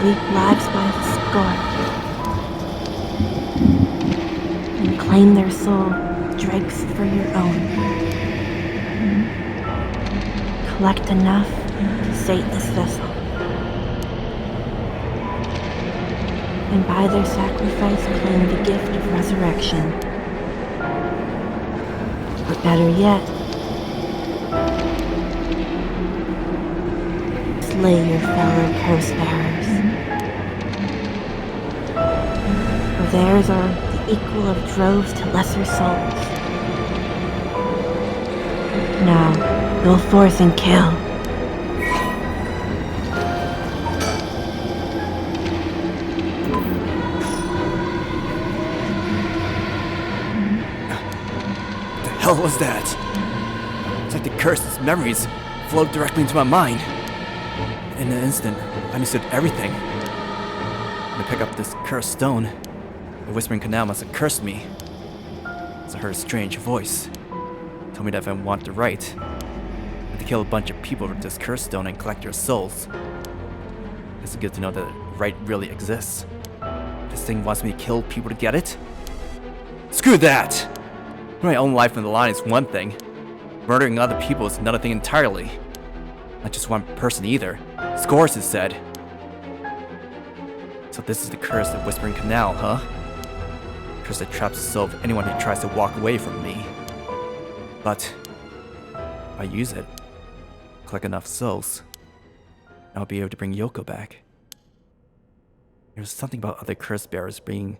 Speaker 7: Reap lives by the score. And claim their soul, dregs for your own. Collect enough to sate this vessel. And by their sacrifice claim the gift of resurrection. Or better yet, slay your fellow curse bearers. For theirs are the equal of droves to lesser souls. Now, go forth and kill.
Speaker 4: What the hell was that? It's like the curse's memories flowed directly into my mind. In an instant, I understood everything. When I picked up this cursed stone, the Whispering Canal must have cursed me. As I heard a strange voice. Told me that if I want the right, I have to kill a bunch of people with this cursed stone and collect their souls. It's good to know that the right really exists. This thing wants me to kill people to get it? Screw that! My own life on the line is one thing. Murdering other people is another thing entirely. Not just one person either. Scores is said. So this is the curse of Whispering Canal, huh? Curse that traps the soul of anyone who tries to walk away from me. But if I use it, collect enough souls, I'll be able to bring Yoko back. There's something about other curse bearers being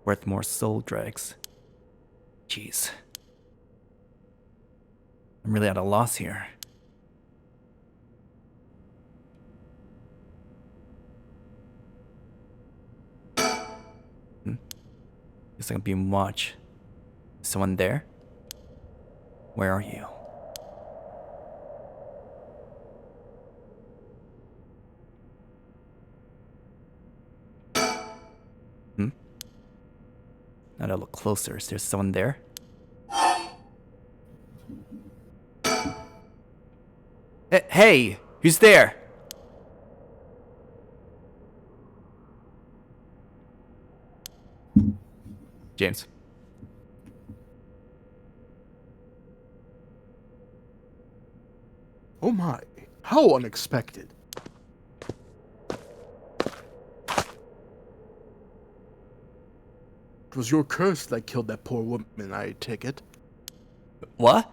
Speaker 4: worth more soul dregs. Jeez. I'm really at a loss here. Looks like I'm being watched. Is someone there? Where are you? Now that I look closer, is there someone there? Hey! Who's there? James.
Speaker 5: Oh my, how unexpected. It was your curse that killed that poor woman, I take it.
Speaker 4: What?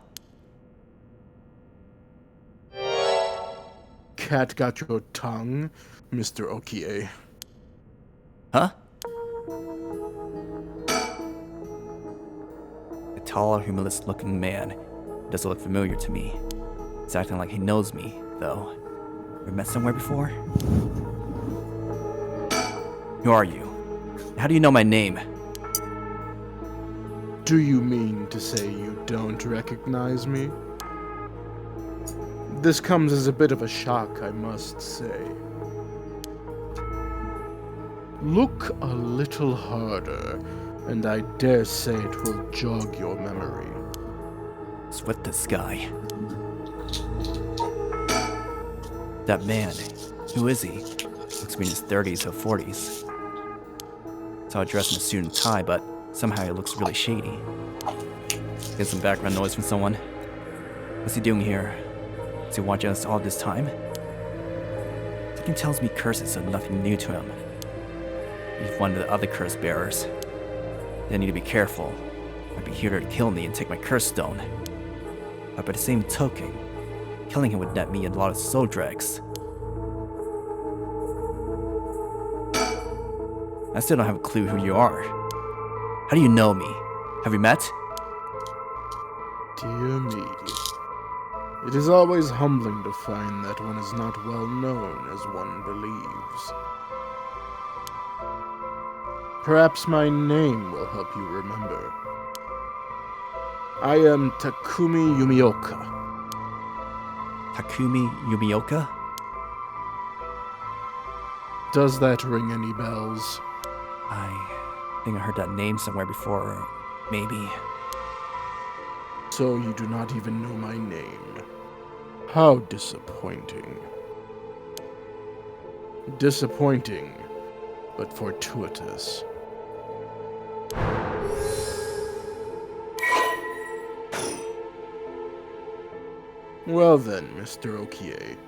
Speaker 5: Cat got your tongue, Mr. Okie.
Speaker 4: Huh? A tall, humorless-looking man doesn't look familiar to me. He's acting like he knows me, though. We met somewhere before? Who are you? How do you know my name?
Speaker 5: Do you mean to say you don't recognize me? This comes as a bit of a shock, I must say. Look a little harder, and I dare say it will jog your memory.
Speaker 4: What's with this guy? That man, who is he? Looks to be in his 30s or 40s. Saw a dress in a suit and tie, but somehow he looks really shady. Get some background noise from someone. What's he doing here? Is he watching us all this time? Something tells me curses are nothing new to him. He's one of the other curse bearers. They need to be careful. Might be here to kill me and take my curse stone. But by the same token, killing him would net me a lot of soul dregs. I still don't have a clue who you are. How do you know me? Have we met?
Speaker 5: Dear me. It is always humbling to find that one is not well known as one believes. Perhaps my name will help you remember. I am Takumi Yumioka.
Speaker 4: Takumi Yumioka?
Speaker 5: Does that ring any bells?
Speaker 4: I think I heard that name somewhere before. Maybe.
Speaker 5: So you do not even know my name. How disappointing. Disappointing, but fortuitous. Well then, Mr. Okie,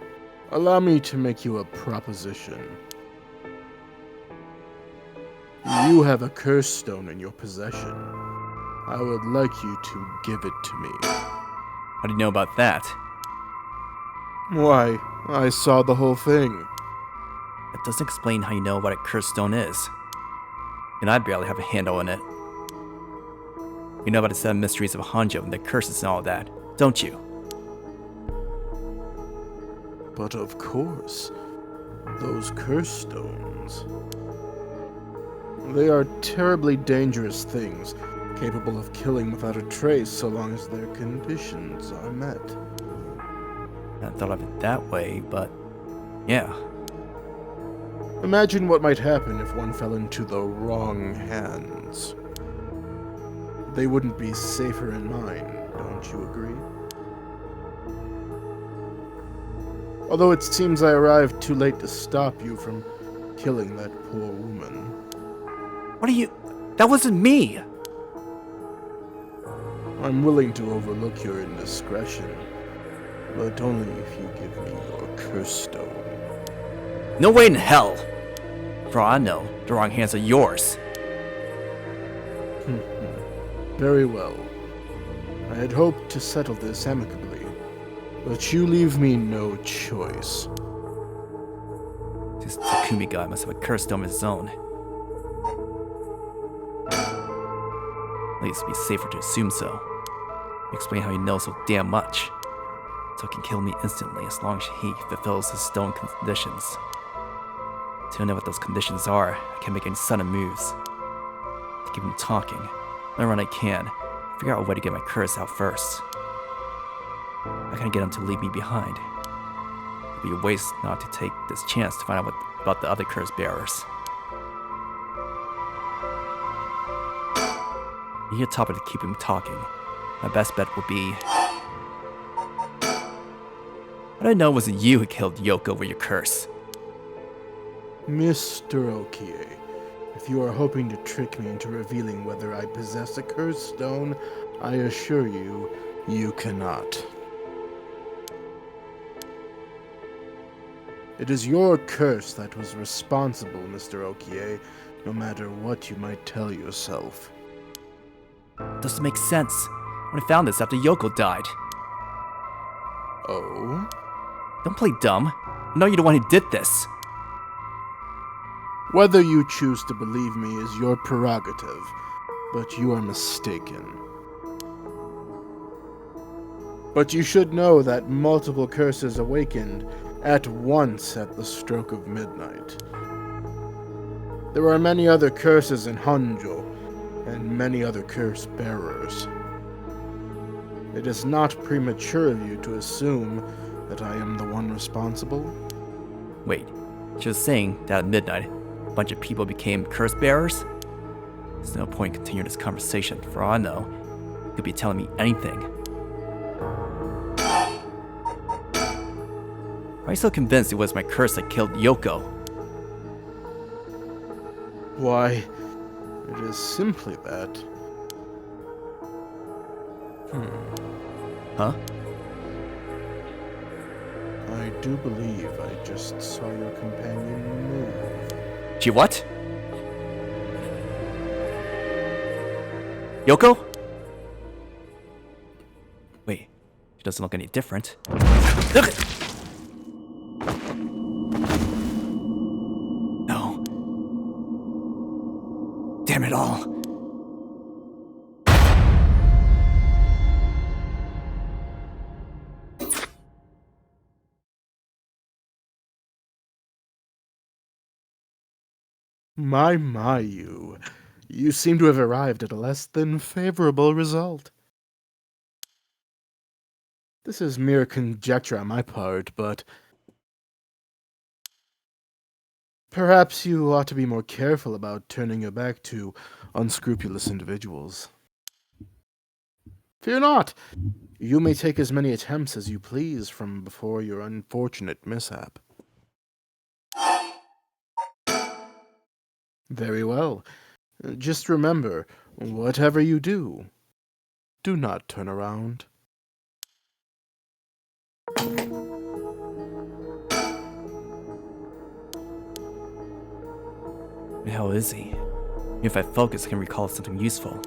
Speaker 5: allow me to make you a proposition. You have a curse stone in your possession. I would like you to give it to me.
Speaker 4: How do you know about that?
Speaker 5: Why, I saw the whole thing.
Speaker 4: That doesn't explain how you know what a cursed stone is. And I barely have a handle on it. You know about the Seven Mysteries of Honjo and the curses and all that, don't you?
Speaker 5: But of course, those curse stones. They are terribly dangerous things, capable of killing without a trace so long as their conditions are met.
Speaker 4: I hadn't thought of it that way, but yeah.
Speaker 5: Imagine what might happen if one fell into the wrong hands. They wouldn't be safer in mine, don't you agree? Although it seems I arrived too late to stop you from killing that poor woman.
Speaker 4: What are you... That wasn't me!
Speaker 5: I'm willing to overlook your indiscretion, but only if you give me your curse stone.
Speaker 4: No way in hell! For all I know, the wrong hands are yours.
Speaker 5: Very well. I had hoped to settle this amicably, but you leave me no choice.
Speaker 4: This Takumi guy must have a curse stone of his own. At least it'd be safer to assume so. Explain how he knows so damn much. So he can kill me instantly as long as he fulfills his stone conditions. Till I know what those conditions are, I can't make any sudden moves. To keep him talking, learn what I can, figure out a way to get my curse out first. I can't get him to leave me behind. It'd be a waste not to take this chance to find out about the other curse bearers. You need a topic to keep him talking. My best bet would be... What I know wasn't you who killed Yoko with your curse.
Speaker 5: Mr. Okie, if you are hoping to trick me into revealing whether I possess a curse stone, I assure you, you cannot. It is your curse that was responsible, Mr. Okie, no matter what you might tell yourself.
Speaker 4: Doesn't make sense. When I found this after Yoko died.
Speaker 5: Oh?
Speaker 4: Don't play dumb. I know you're the one who did this.
Speaker 5: Whether you choose to believe me is your prerogative, but you are mistaken. But you should know that multiple curses awakened at once at the stroke of midnight. There are many other curses in Honjo, and many other curse bearers. It is not premature of you to assume that I am the one responsible.
Speaker 4: Wait, she was saying that at midnight, a bunch of people became curse bearers? There's no point in continuing this conversation. For all I know, you could be telling me anything. Why are you so convinced it was my curse that killed Yoko?
Speaker 5: Why, it is simply that.
Speaker 4: Huh?
Speaker 5: I do believe I just saw your companion move.
Speaker 4: She what? Yoko? Wait, she doesn't look any different. Look! No. Damn it all.
Speaker 5: My, you. You seem to have arrived at a less than favorable result. This is mere conjecture on my part, but perhaps you ought to be more careful about turning your back to unscrupulous individuals. Fear not! You may take as many attempts as you please from before your unfortunate mishap. Very well. Just remember, whatever you do, do not turn around.
Speaker 4: Who the hell is he? If I focus, I can recall something useful.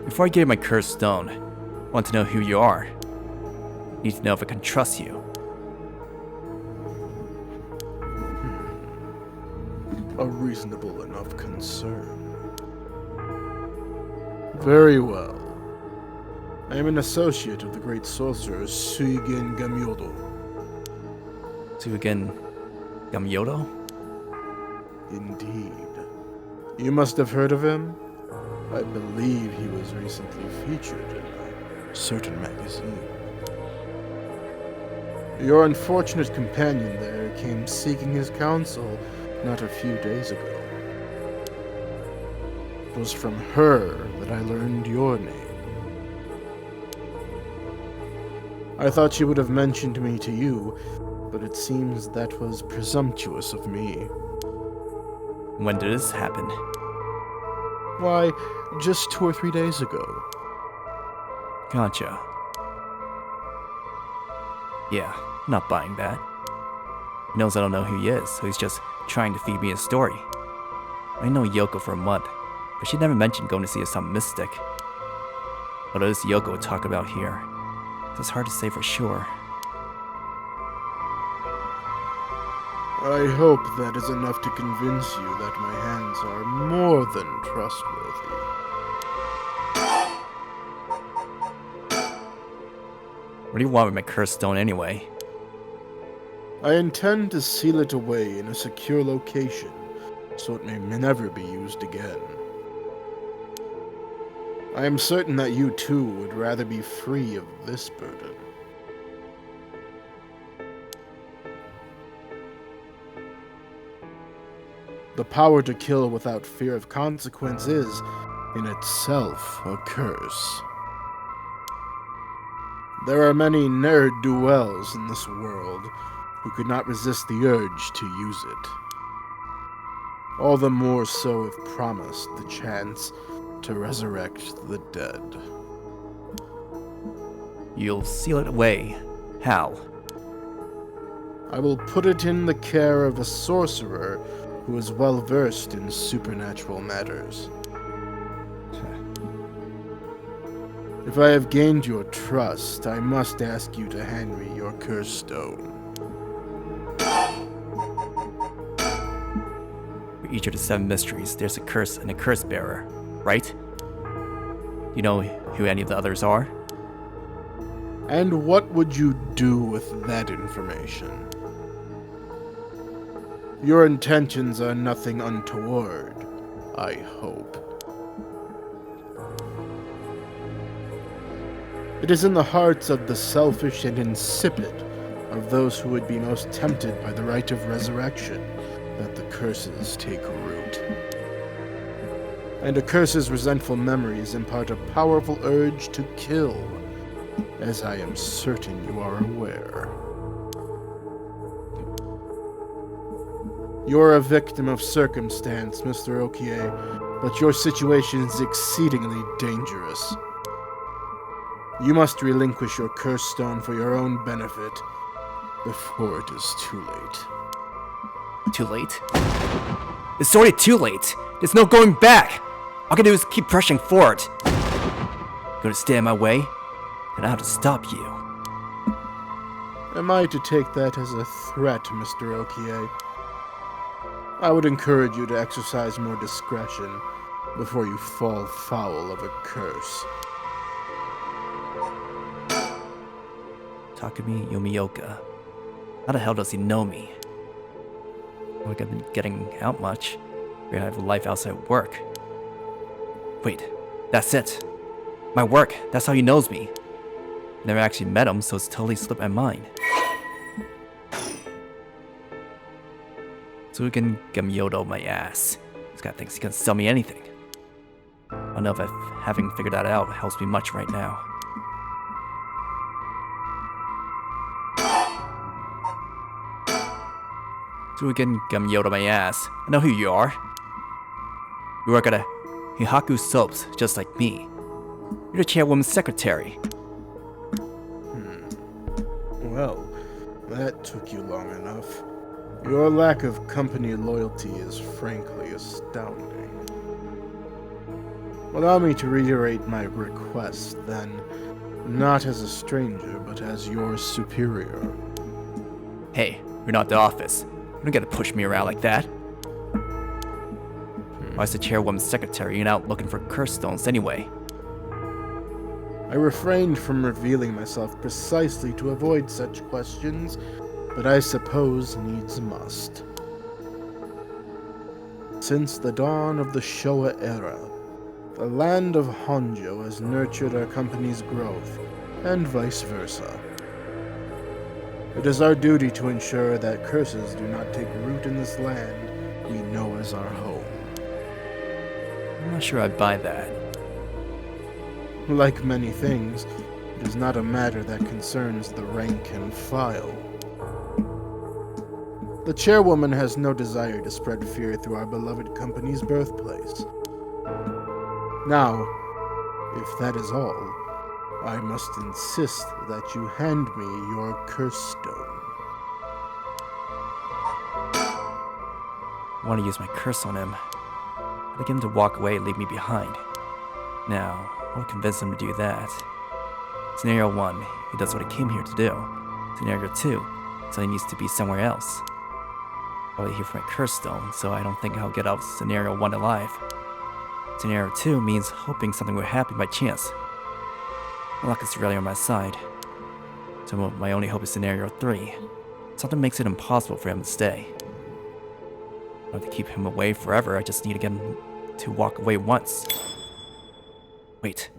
Speaker 4: Before I give you my cursed stone, I want to know who you are. I need to know if I can trust you.
Speaker 5: A reasonable enough concern. Very well. I am an associate of the great sorcerer Suigen Gamyodo.
Speaker 4: Suigen Gamyodo?
Speaker 5: Indeed. You must have heard of him? I believe he was recently featured in a certain magazine. Your unfortunate companion there came seeking his counsel not a few days ago. It was from her that I learned your name. I thought she would have mentioned me to you, but it seems that was presumptuous of me.
Speaker 4: When did this happen?
Speaker 5: Why, just 2 or 3 days ago.
Speaker 4: Gotcha. Yeah, I'm not buying that. He knows I don't know who he is, so he's just trying to feed me a story. I know Yoko for a month, but she never mentioned going to see some mystic. What does Yoko talk about here? It's hard to say for sure.
Speaker 5: I hope that is enough to convince you that my hands are more than trustworthy.
Speaker 4: What do you want with my cursed stone anyway?
Speaker 5: I intend to seal it away in a secure location, so it may never be used again. I am certain that you too would rather be free of this burden. The power to kill without fear of consequence is, in itself, a curse. There are many ne'er-do-wells in this world who could not resist the urge to use it. All the more so if promised the chance to resurrect the dead.
Speaker 4: You'll seal it away. How?
Speaker 5: I will put it in the care of a sorcerer who is well versed in supernatural matters. If I have gained your trust, I must ask you to hand me your cursed stone.
Speaker 4: For each of the 7 mysteries, there's a curse and a curse bearer, right? You know who any of the others are?
Speaker 5: And what would you do with that information? Your intentions are nothing untoward, I hope. It is in the hearts of the selfish and insipid, of those who would be most tempted by the rite of resurrection, that the curses take root. And a curse's resentful memories impart a powerful urge to kill, as I am certain you are aware. You're a victim of circumstance, Mr. Okie, but your situation is exceedingly dangerous. You must relinquish your curse stone for your own benefit before it is too late.
Speaker 4: Too late? It's already too late. There's no going back. All I can do is keep pressing forward. You're gonna stand in my way, and I have to stop you.
Speaker 5: Am I to take that as a threat, Mr. Okie? I would encourage you to exercise more discretion before you fall foul of a curse.
Speaker 4: Takumi Yumioka. How the hell does he know me? Like I've been getting out much. We're gonna have life outside work. Wait, that's it. My work, that's how he knows me. Never actually met him, so it's totally slipped my mind. So we can Yumioka my ass. This guy thinks he can sell me anything. I don't know if having figured that out helps me much right now. So we can Yumioka my ass. I know who you are. You work at a Hihaku Soaps, just like me. You're the chairwoman's secretary.
Speaker 5: Well, that took you long enough. Your lack of company loyalty is frankly astounding. Allow me to reiterate my request, then, not as a stranger, but as your superior.
Speaker 4: Hey, you're not the office. You don't get to push me around like that. Why's the chairwoman's secretary and out looking for curse stones anyway?
Speaker 5: I refrained from revealing myself precisely to avoid such questions, but I suppose needs must. Since the dawn of the Showa era, the land of Honjo has nurtured our company's growth, and vice versa. It is our duty to ensure that curses do not take root in this land we know as our home.
Speaker 4: I'm not sure I buy that.
Speaker 5: Like many things, it is not a matter that concerns the rank and file. The chairwoman has no desire to spread fear through our beloved company's birthplace. Now, if that is all, I must insist that you hand me your curse stone.
Speaker 4: I want to use my curse on him. I'd get him to walk away and leave me behind. Now, I will convince him to do that. Scenario 1, he does what he came here to do. Scenario 2, so he needs to be somewhere else. Probably here for my curse stone, so I don't think I'll get out of Scenario 1 alive. Scenario 2 means hoping something will happen by chance. My luck is really on my side. So my only hope is Scenario 3. Something makes it impossible for him to stay. I don't have to keep him away forever, I just need to get him to walk away once. Wait,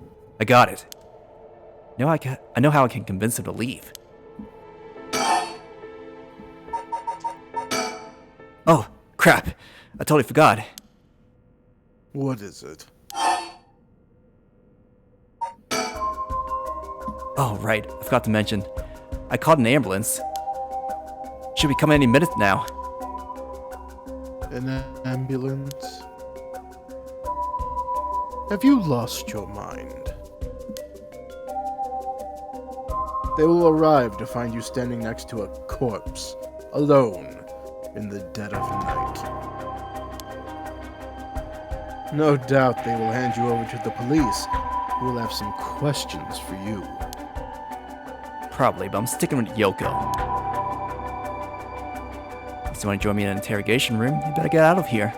Speaker 4: I got it. I know how I can convince him to leave. Oh, crap. I totally forgot.
Speaker 5: What is it?
Speaker 4: Oh, right. I forgot to mention. I called an ambulance. Should be coming any minute now.
Speaker 5: An ambulance? Have you lost your mind? They will arrive to find you standing next to a corpse, alone, in the dead of night. No doubt they will hand you over to the police, who will have some questions for you.
Speaker 4: Probably, but I'm sticking with Yoko. If you want to join me in an interrogation room, you better get out of here.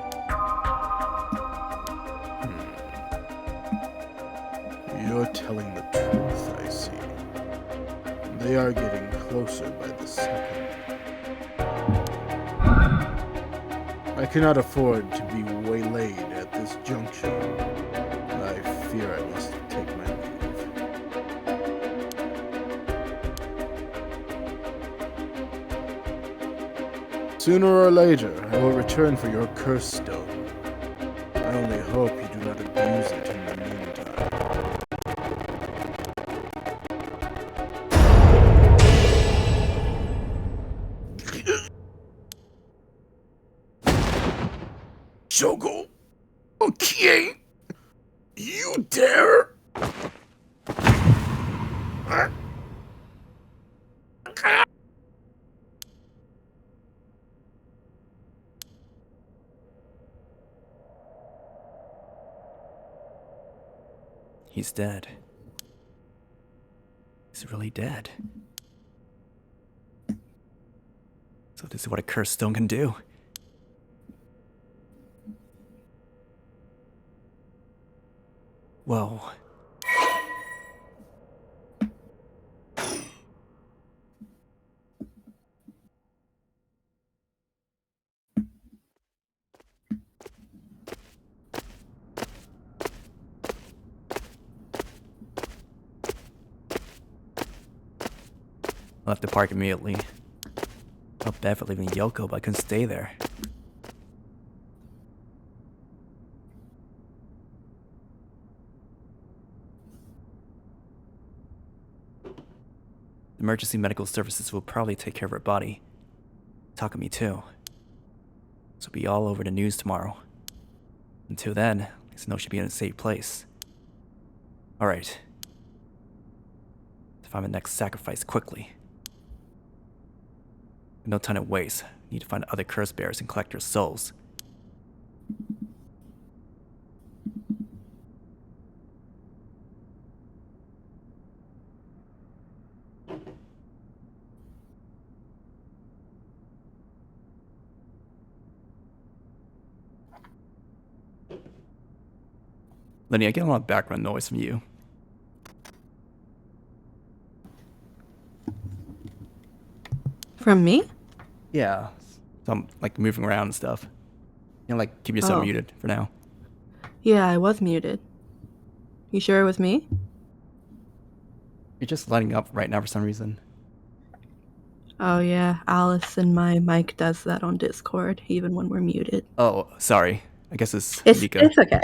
Speaker 5: You're telling the truth, I see. They are getting closer by the second. I cannot afford to be waylaid at this juncture. I fear I must take my leave. Sooner or later, I will return for your curse stone. I only hope you do not abuse it in the meantime. Shogo! Okay! You dare!
Speaker 4: He's dead. He's really dead. So this is what a cursed stone can do. Whoa. left the park immediately. Felt bad for leaving Yoko, but I couldn't stay there. Emergency medical services will probably take care of her body. Takumi too. This will be all over the news tomorrow. Until then, at least I know she'll be in a safe place. Alright. To find the next sacrifice quickly. No time to waste. Need to find other curse bearers and collect their souls. Lini, I get a lot of background noise from you.
Speaker 8: From me?
Speaker 4: Yeah. So I'm like moving around and stuff. You know, like keep yourself
Speaker 8: Oh.
Speaker 4: muted for now.
Speaker 8: Yeah, I was muted. You sure it was me?
Speaker 4: You're just lighting up right now for some reason.
Speaker 8: Oh yeah, Alice and my mic does that on Discord, even when we're muted.
Speaker 4: Oh, sorry. I guess it's
Speaker 8: It's
Speaker 4: Mika.
Speaker 8: it's okay.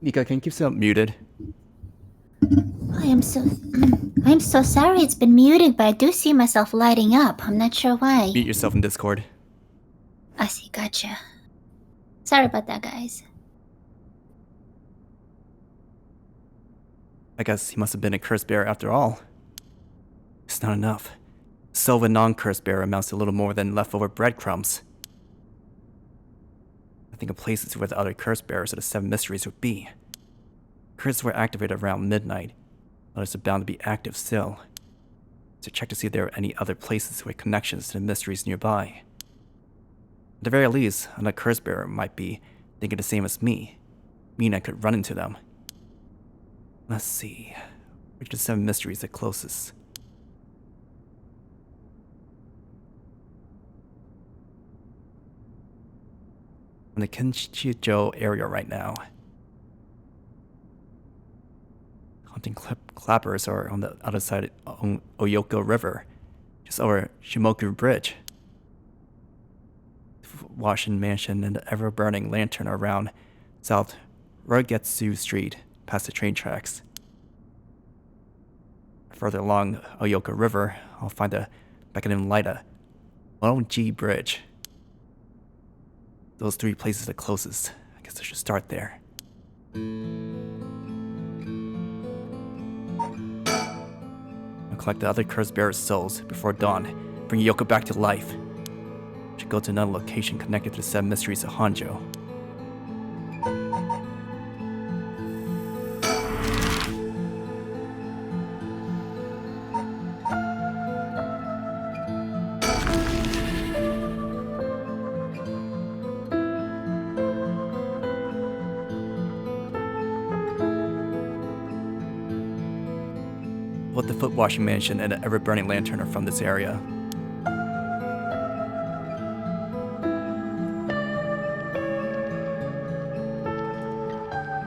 Speaker 4: Mika, can you keep yourself muted?
Speaker 7: I'm so sorry it's been muted, but I do see myself lighting up. I'm not sure why.
Speaker 4: Mute yourself in Discord.
Speaker 7: I see, gotcha. Sorry about that, guys.
Speaker 4: I guess he must have been a curse bearer after all. It's not enough. Silva non-curse bearer amounts to little more than leftover breadcrumbs. I think of places where the other curse bearers of the Seven Mysteries would be. Curses were activated around midnight. Others are bound to be active still. So check to see if there are any other places with connections to the mysteries nearby. At the very least, another curse bearer might be thinking the same as me. Meaning I could run into them. Let's see. Which of the Seven Mysteries are closest? I'm in the Kinchijo area right now. Hunting clappers are on the other side of Oyoko River, just over Shimoku Bridge. Washington Mansion and the ever-burning lantern are around South Rugetsu Street, past the train tracks. Further along Oyoko River, I'll find the beckoning light at 1G Bridge. Those three places are closest. I guess I should start there. I'll collect the other curse bearer's souls before dawn. Bring Yoko back to life. Should go to another location connected to the Seven Mysteries of Honjo. Both the Foot Washing Mansion and the ever-burning lantern are from this area.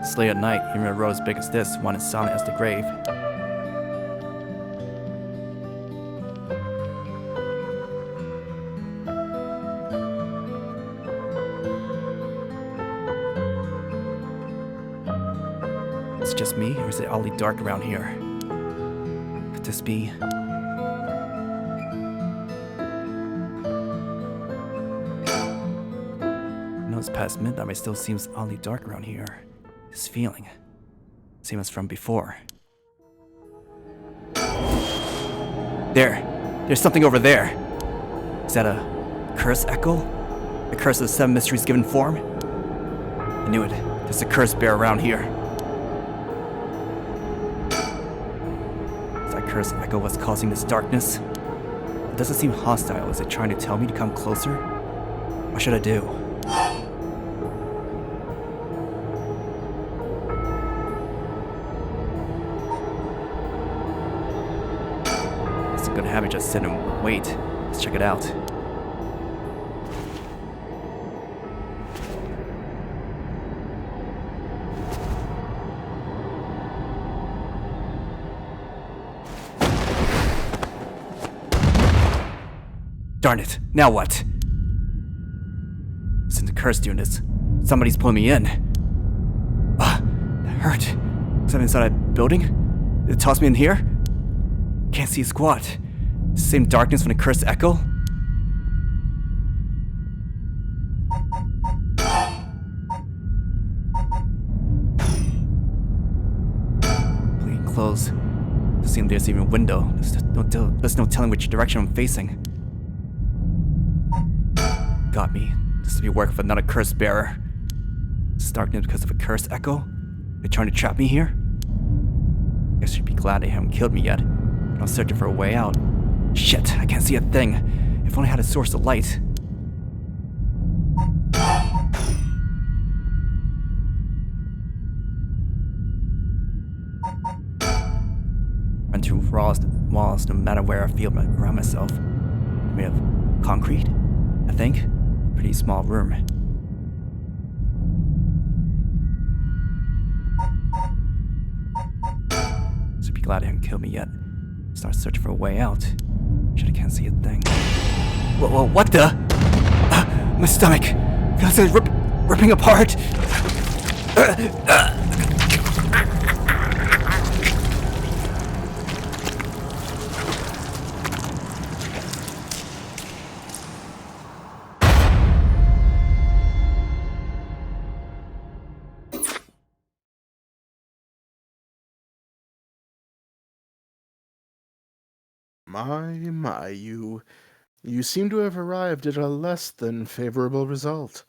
Speaker 4: It's late at night, even a road as big as this, one as silent as the grave. It's just me, or is it oddly dark around here? Could this be? I know it's past midnight, but it still seems oddly dark around here. This feeling, same as from before. There's something over there. Is that a curse echo? The curse of the Seven Mysteries given form? I knew it. There's a curse bear around here. Is that curse echo what's causing this darkness? It doesn't seem hostile. Is it trying to tell me to come closer? What should I do? Gonna have it just sit and wait. Let's check it out. Darn it, now what? Since the curse doing this, somebody's pulling me in. That hurt. Was I inside a building? Did it toss me in here? Can't see a squat. Same darkness from the cursed echo? Bleeding closed. Doesn't seem there's even a window. There's no telling which direction I'm facing. Got me. This to be work for another curse bearer. It's darkness because of a cursed echo? They're trying to trap me here? Guess you'd be glad they haven't killed me yet. But I'm searching for a way out. Shit, I can't see a thing. If only I had a source of light. Run through walls no matter where I feel around myself. Made of concrete, I think. Pretty small room. So be glad they haven't killed me yet. Start searching for a way out. Shit, I can't see a thing. Whoa, what the? My stomach! Feels like it's ripping apart!
Speaker 5: My, you seem to have arrived at a less than favorable result.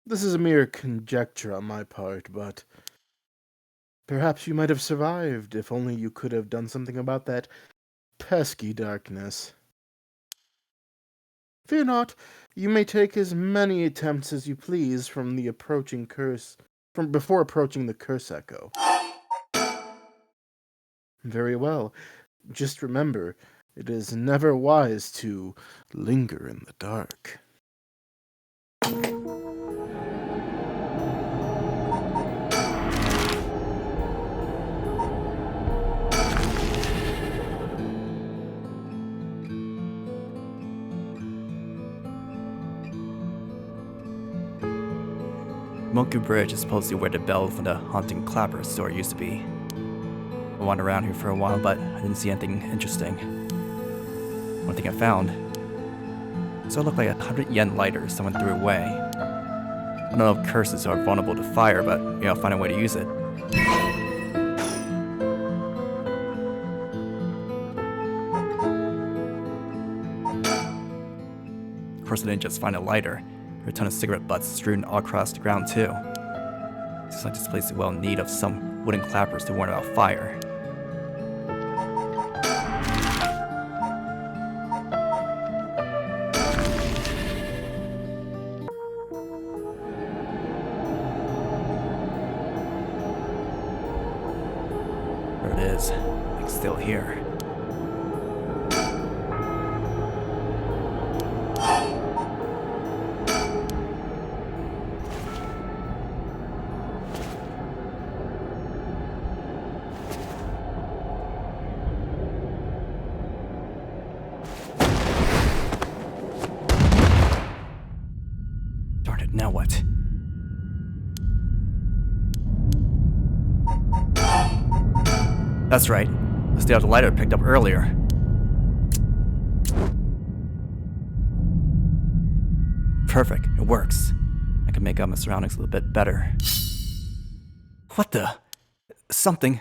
Speaker 5: This is a mere conjecture on my part, but perhaps you might have survived if only you could have done something about that pesky darkness. Fear not, you may take as many attempts as you please from before approaching the curse echo. Very well. Just remember, it is never wise to linger in the dark.
Speaker 4: Moku Bridge is supposed to be where the bell from the haunting clapper store used to be. I wandered around here for a while, but I didn't see anything interesting. One thing I found. So it looked like 100 yen lighter someone threw away. I don't know if curses are vulnerable to fire, but I'll find a way to use it. Of course, I didn't just find a lighter. There were a ton of cigarette butts strewn all across the ground, too. It's like this place is well in need of some wooden clappers to warn about fire. There it is. It's still here. Now what? That's right. Let's stay out the lighter I picked up earlier. Perfect. It works. I can make out my surroundings a little bit better. What the? Something.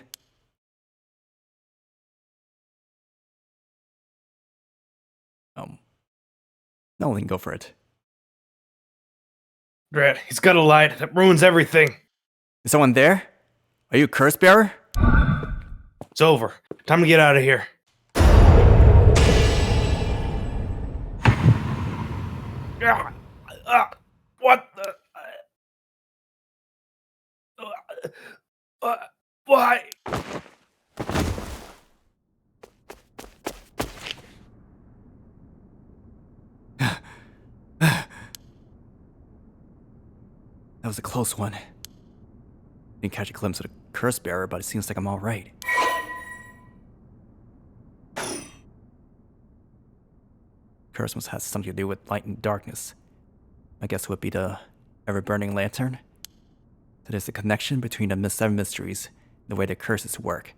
Speaker 4: Nolan, go for it.
Speaker 9: Drat, he's got a light. That ruins everything.
Speaker 4: Is someone there? Are you a curse bearer?
Speaker 9: It's over. Time to get out of here. What the? Why?
Speaker 4: That was a close one. Didn't catch a glimpse of the curse bearer, but it seems like I'm all right. curse must have something to do with light and darkness. I guess it would be the ever-burning lantern. So there's a connection between the Seven Mysteries and the way the curses work.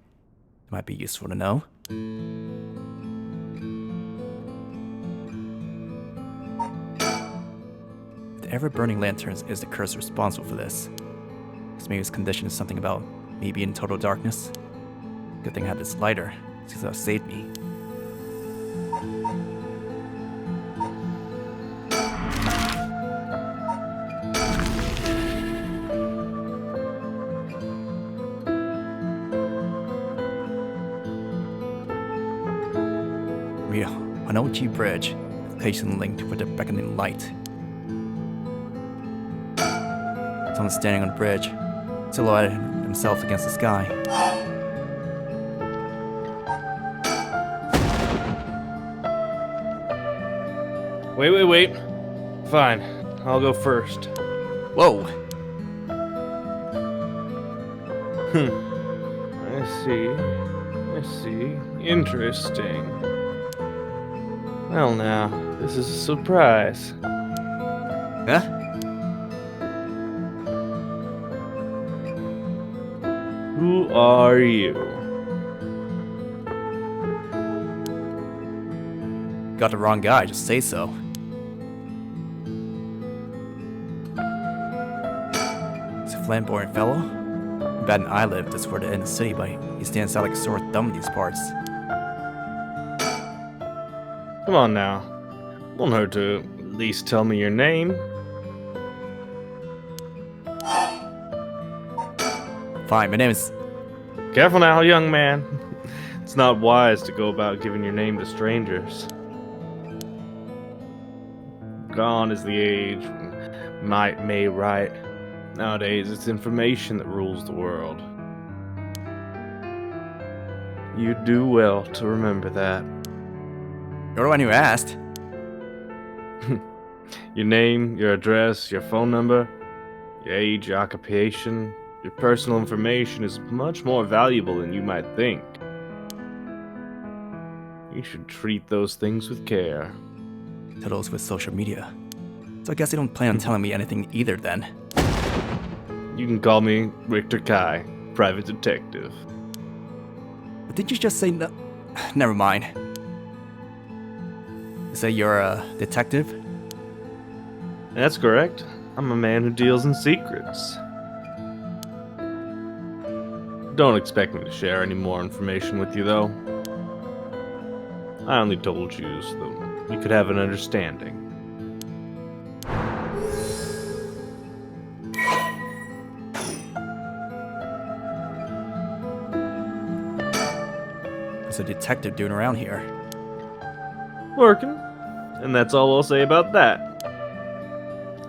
Speaker 4: It might be useful to know. The ever-burning lanterns is the curse responsible for this. Because maybe his condition is something about me being in total darkness. Good thing I had this lighter, because that saved me. An OG bridge, location linked with the beckoning light. Someone standing on the bridge, silhouetted himself against the sky.
Speaker 9: Wait. Fine, I'll go first.
Speaker 4: Whoa!
Speaker 9: I see. Interesting. Well now, this is a surprise.
Speaker 4: Huh?
Speaker 9: Who are you?
Speaker 4: Got the wrong guy, just say so. He's a flamboyant fellow. About an eyelid that's for the end of the city, but he stands out like a sore thumb in these parts.
Speaker 9: Come on now. Won't hurt to at least tell me your name.
Speaker 4: Fine, my name is...
Speaker 9: Careful now, young man. It's not wise to go about giving your name to strangers. Gone is the age when might may right. Nowadays, it's information that rules the world. You do well to remember that.
Speaker 4: You're the one who asked.
Speaker 9: Your name, your address, your phone number, your age, your occupation, your personal information is much more valuable than you might think. You should treat those things with care.
Speaker 4: To those with social media. So I guess they don't plan on telling me anything either then.
Speaker 9: You can call me Richter Kai, private detective.
Speaker 4: But did you just say no? Never mind. You say you're a detective?
Speaker 9: That's correct. I'm a man who deals in secrets. Don't expect me to share any more information with you, though. I only told you so that we could have an understanding.
Speaker 4: What's a detective doing around here?
Speaker 9: Working. And that's all I'll say about that.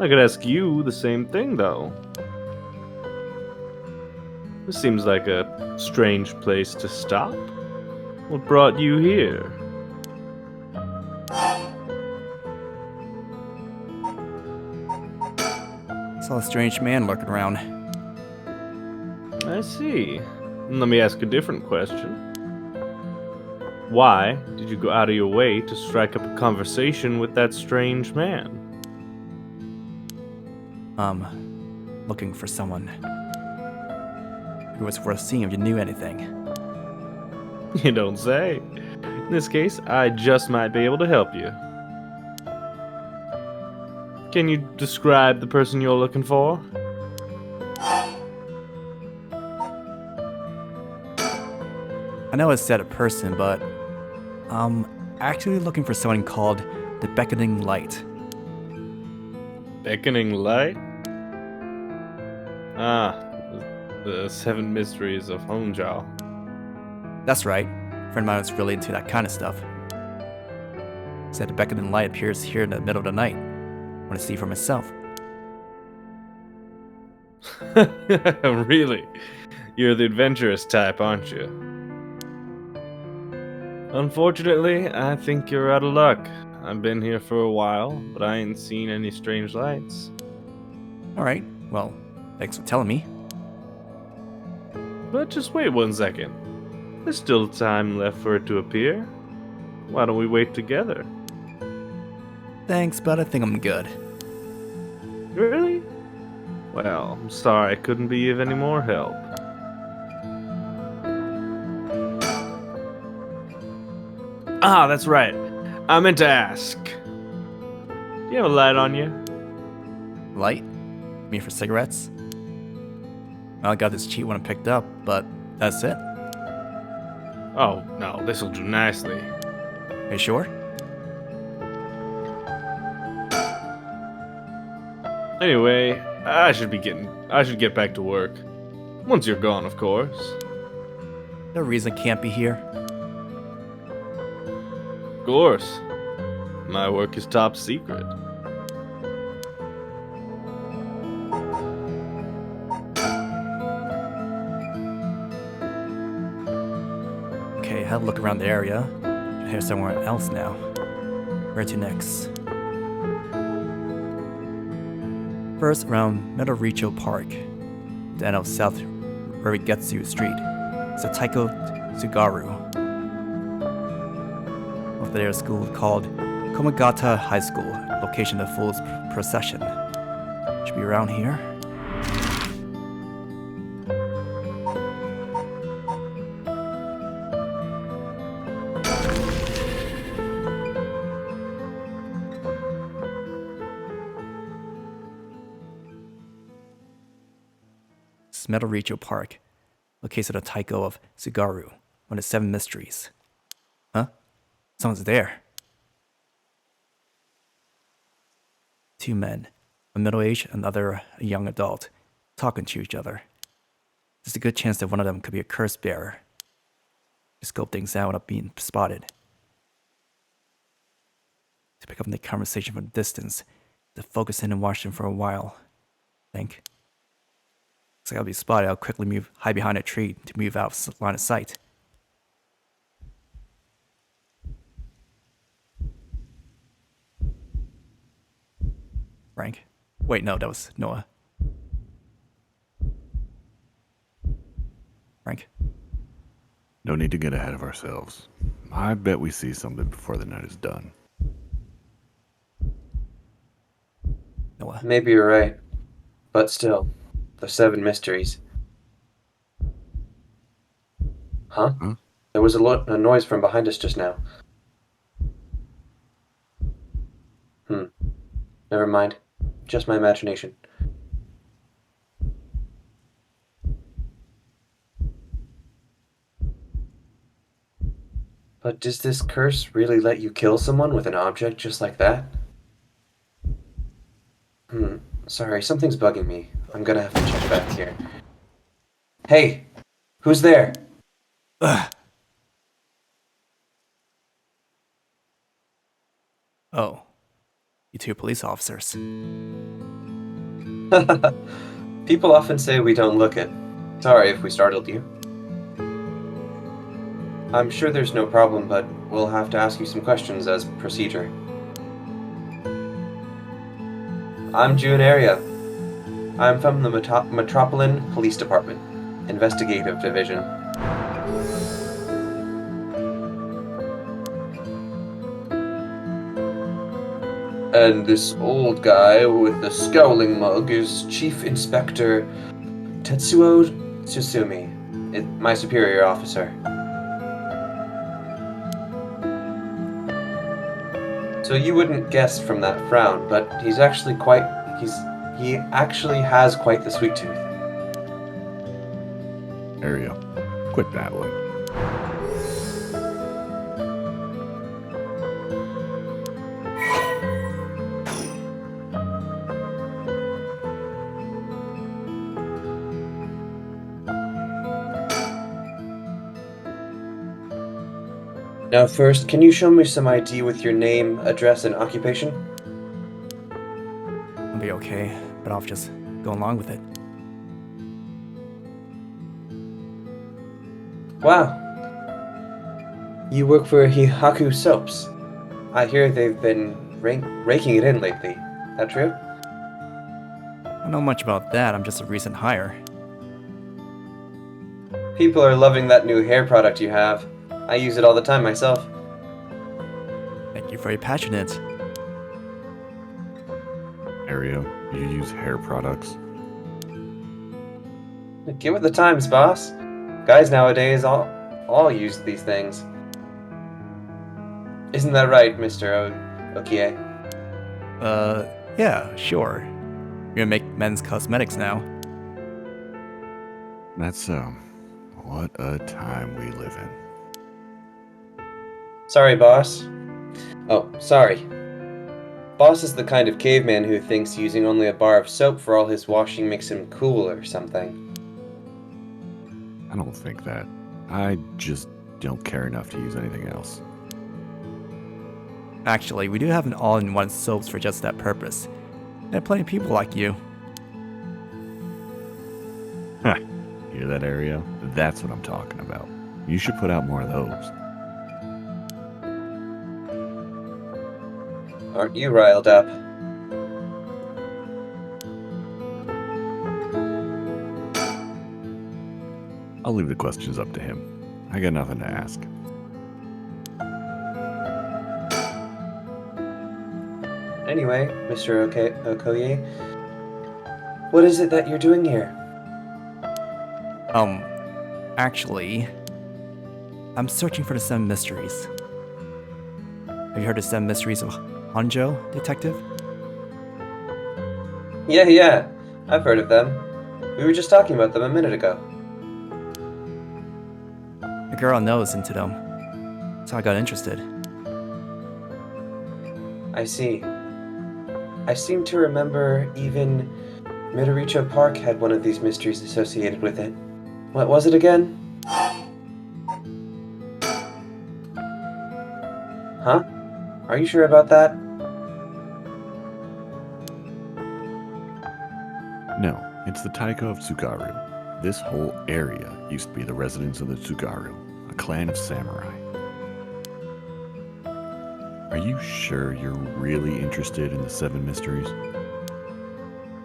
Speaker 9: I could ask you the same thing, though. This seems like a strange place to stop. What brought you here?
Speaker 4: Saw a strange man lurking around.
Speaker 9: I see. Let me ask a different question. Why did you go out of your way to strike up a conversation with that strange man?
Speaker 4: Looking for someone who was worth seeing if you knew anything.
Speaker 9: You don't say. In this case, I just might be able to help you. Can you describe the person you're looking for?
Speaker 4: I know it's said a person, but actually looking for someone called the Beckoning Light.
Speaker 9: Beckoning Light? Ah, the Seven Mysteries of Honjo.
Speaker 4: That's right. A friend of mine was really into that kind of stuff. Said the Beckoning Light appears here in the middle of the night. Want to see for myself.
Speaker 9: Really? You're the adventurous type, aren't you? Unfortunately, I think you're out of luck. I've been here for a while, but I ain't seen any strange lights.
Speaker 4: Alright, well, thanks for telling me.
Speaker 9: But just wait 1 second. There's still time left for it to appear. Why don't we wait together?
Speaker 4: Thanks, but I think I'm good.
Speaker 9: Really? Well, I'm sorry I couldn't be of any more help. Ah, that's right. I meant to ask. Do you have a light on you?
Speaker 4: Light? Me for cigarettes? Well, I got this cheap one I picked up, but that's it.
Speaker 9: Oh, no, this'll do nicely.
Speaker 4: Are you sure?
Speaker 9: Anyway, I should get back to work. Once you're gone, of course.
Speaker 4: No reason I can't be here.
Speaker 9: Of course. My work is top secret.
Speaker 4: Okay, have a look around the area. Should head somewhere else now. Where to next? First, around Richo Park, the end of South Rurigetsu Street, is a Taiko Tsugaru. Of their school called Komagata High School, location of the Fool's Procession. Should be around here. Richo Park, located at Taiko of Tsugaru, one of the Seven Mysteries. Huh? Someone's there. Two men, a middle-aged and the other a young adult, talking to each other. There's a good chance that one of them could be a curse bearer. To scope things out without being spotted. To pick up the conversation from a distance, to focus in and watch them for a while. Think. Looks like I'll be spotted. I'll quickly hide behind a tree to move out of line of sight. Frank? Wait, no, that was Noah. Frank?
Speaker 3: No need to get ahead of ourselves. I bet we see something before the night is done.
Speaker 4: Noah?
Speaker 10: Maybe you're right. But still, the Seven Mysteries. Huh? There was a noise from behind us just now. Never mind. Just my imagination. But does this curse really let you kill someone with an object just like that? Sorry, something's bugging me. I'm gonna have to check back here. Hey! Who's there?
Speaker 4: Ugh. Oh. You two police officers.
Speaker 10: People often say we don't look it. Sorry if we startled you. I'm sure there's no problem, but we'll have to ask you some questions as procedure. I'm June Erio. I'm from the Metropolitan Police Department, Investigative Division. And this old guy with the scowling mug is Chief Inspector Tetsuo Tsutsumi, my superior officer. So you wouldn't guess from that frown, but he actually has quite the sweet tooth.
Speaker 3: Erio, quit babbling.
Speaker 10: Now first, can you show me some ID with your name, address, and occupation?
Speaker 4: I'll be okay, but I'll just go along with it.
Speaker 10: Wow. You work for Hihaku Soaps. I hear they've been raking it in lately. That true?
Speaker 4: I don't know much about that, I'm just a recent hire.
Speaker 10: People are loving that new hair product you have. I use it all the time myself.
Speaker 4: Thank you for your patronage.
Speaker 3: Erio, you use hair products.
Speaker 10: Get with the times, boss. Guys nowadays all use these things. Isn't that right, Mr. Okie?
Speaker 4: Yeah, sure. You're gonna make men's cosmetics now.
Speaker 3: That's so. What a time we live in.
Speaker 10: Sorry, boss. Oh, sorry. Boss is the kind of caveman who thinks using only a bar of soap for all his washing makes him cool or something.
Speaker 3: I don't think that. I just don't care enough to use anything else.
Speaker 4: Actually, we do have an all-in-one soaps for just that purpose. There are plenty of people like you.
Speaker 3: Hear that, Erio? That's what I'm talking about. You should put out more of those.
Speaker 10: Aren't you riled up?
Speaker 3: I'll leave the questions up to him. I got nothing to ask.
Speaker 10: Anyway, Mr. Okoye, what is it that you're doing here?
Speaker 4: Actually, I'm searching for the Seven Mysteries. Have you heard of Seven Mysteries of Honjo, detective?
Speaker 10: Yeah, I've heard of them. We were just talking about them a minute ago.
Speaker 4: A girl knows into them, so I got interested.
Speaker 10: I see. I seem to remember even Midoricho Park had one of these mysteries associated with it. What was it again? Huh? Are you sure about that?
Speaker 3: No, it's the Taiko of Tsugaru. This whole area used to be the residence of the Tsugaru, a clan of samurai. Are you sure you're really interested in the Seven Mysteries?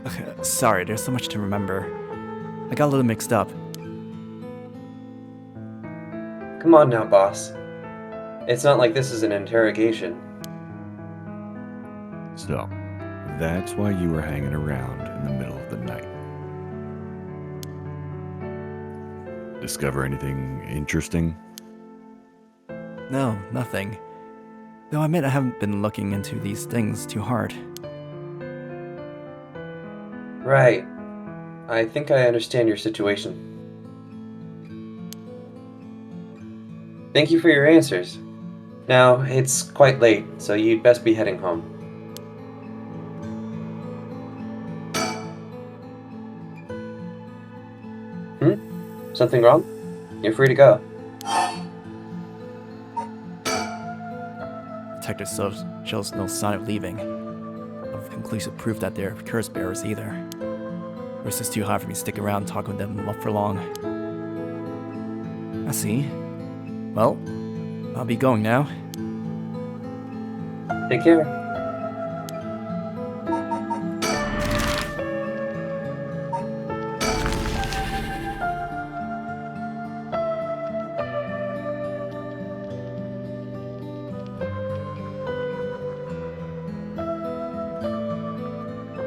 Speaker 4: Okay, sorry, there's so much to remember. I got a little mixed up.
Speaker 10: Come on now, boss. It's not like this is an interrogation.
Speaker 3: So, that's why you were hanging around in the middle of the night. Discover anything interesting?
Speaker 4: No, nothing. Though I admit I haven't been looking into these things too hard.
Speaker 10: Right. I think I understand your situation. Thank you for your answers. Now, it's quite late, so you'd best be heading home. Something wrong? You're free to go.
Speaker 4: Detective shows no sign of leaving. Of conclusive proof that they're curse bearers either. It's just too hard for me to stick around and talk with them for long. I see. Well, I'll be going now.
Speaker 10: Take care.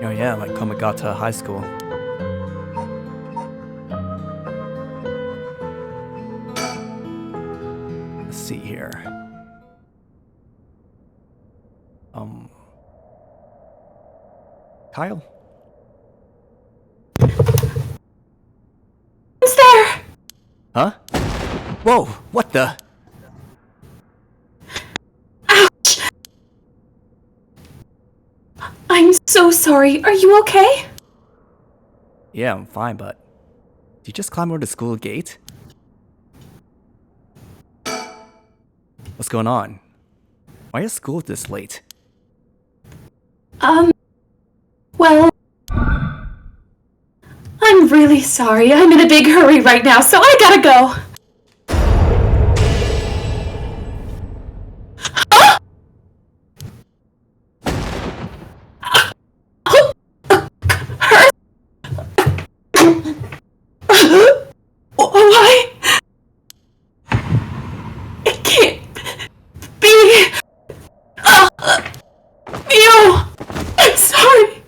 Speaker 4: Oh yeah, like Komagata High School. Let's see here. Kyle?
Speaker 1: Who's there?
Speaker 4: Huh? Whoa, what the?
Speaker 1: Ouch! I'm so sorry. Are you okay?
Speaker 4: Yeah, I'm fine, but... Did you just climb over the school gate? What's going on? Why is school this late?
Speaker 1: Well, I'm really sorry. I'm in a big hurry right now, so I gotta go. Why? It can't be. You. I'm sorry.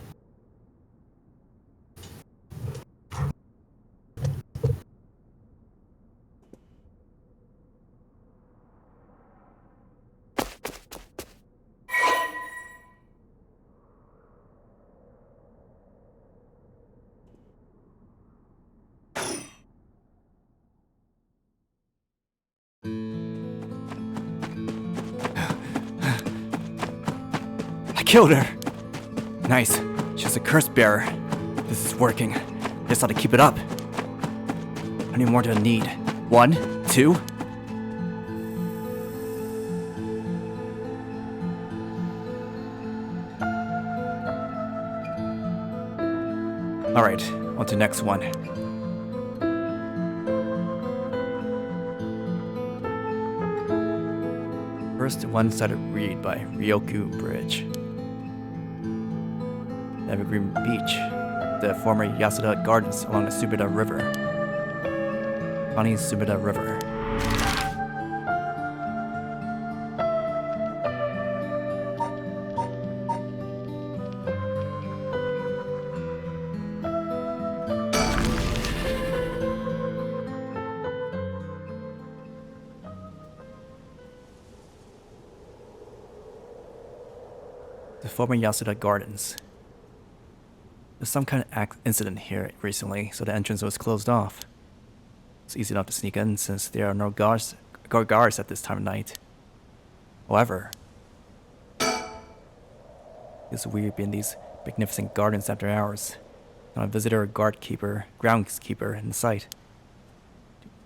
Speaker 4: killed her! Nice. She's a curse bearer. This is working. Just ought to keep it up. How many more do I need? 1? 2? Alright, on to the next one. First, one-sided read by Ryoku Bridge. Evergreen Beach, the former Yasuda Gardens along the Subida River. Funny Subida River. The former Yasuda Gardens. There's some kind of incident here recently, so the entrance was closed off. It's easy enough to sneak in since there are no guards at this time of night. However, it's weird being these magnificent gardens after hours. Not a visitor or groundskeeper in sight.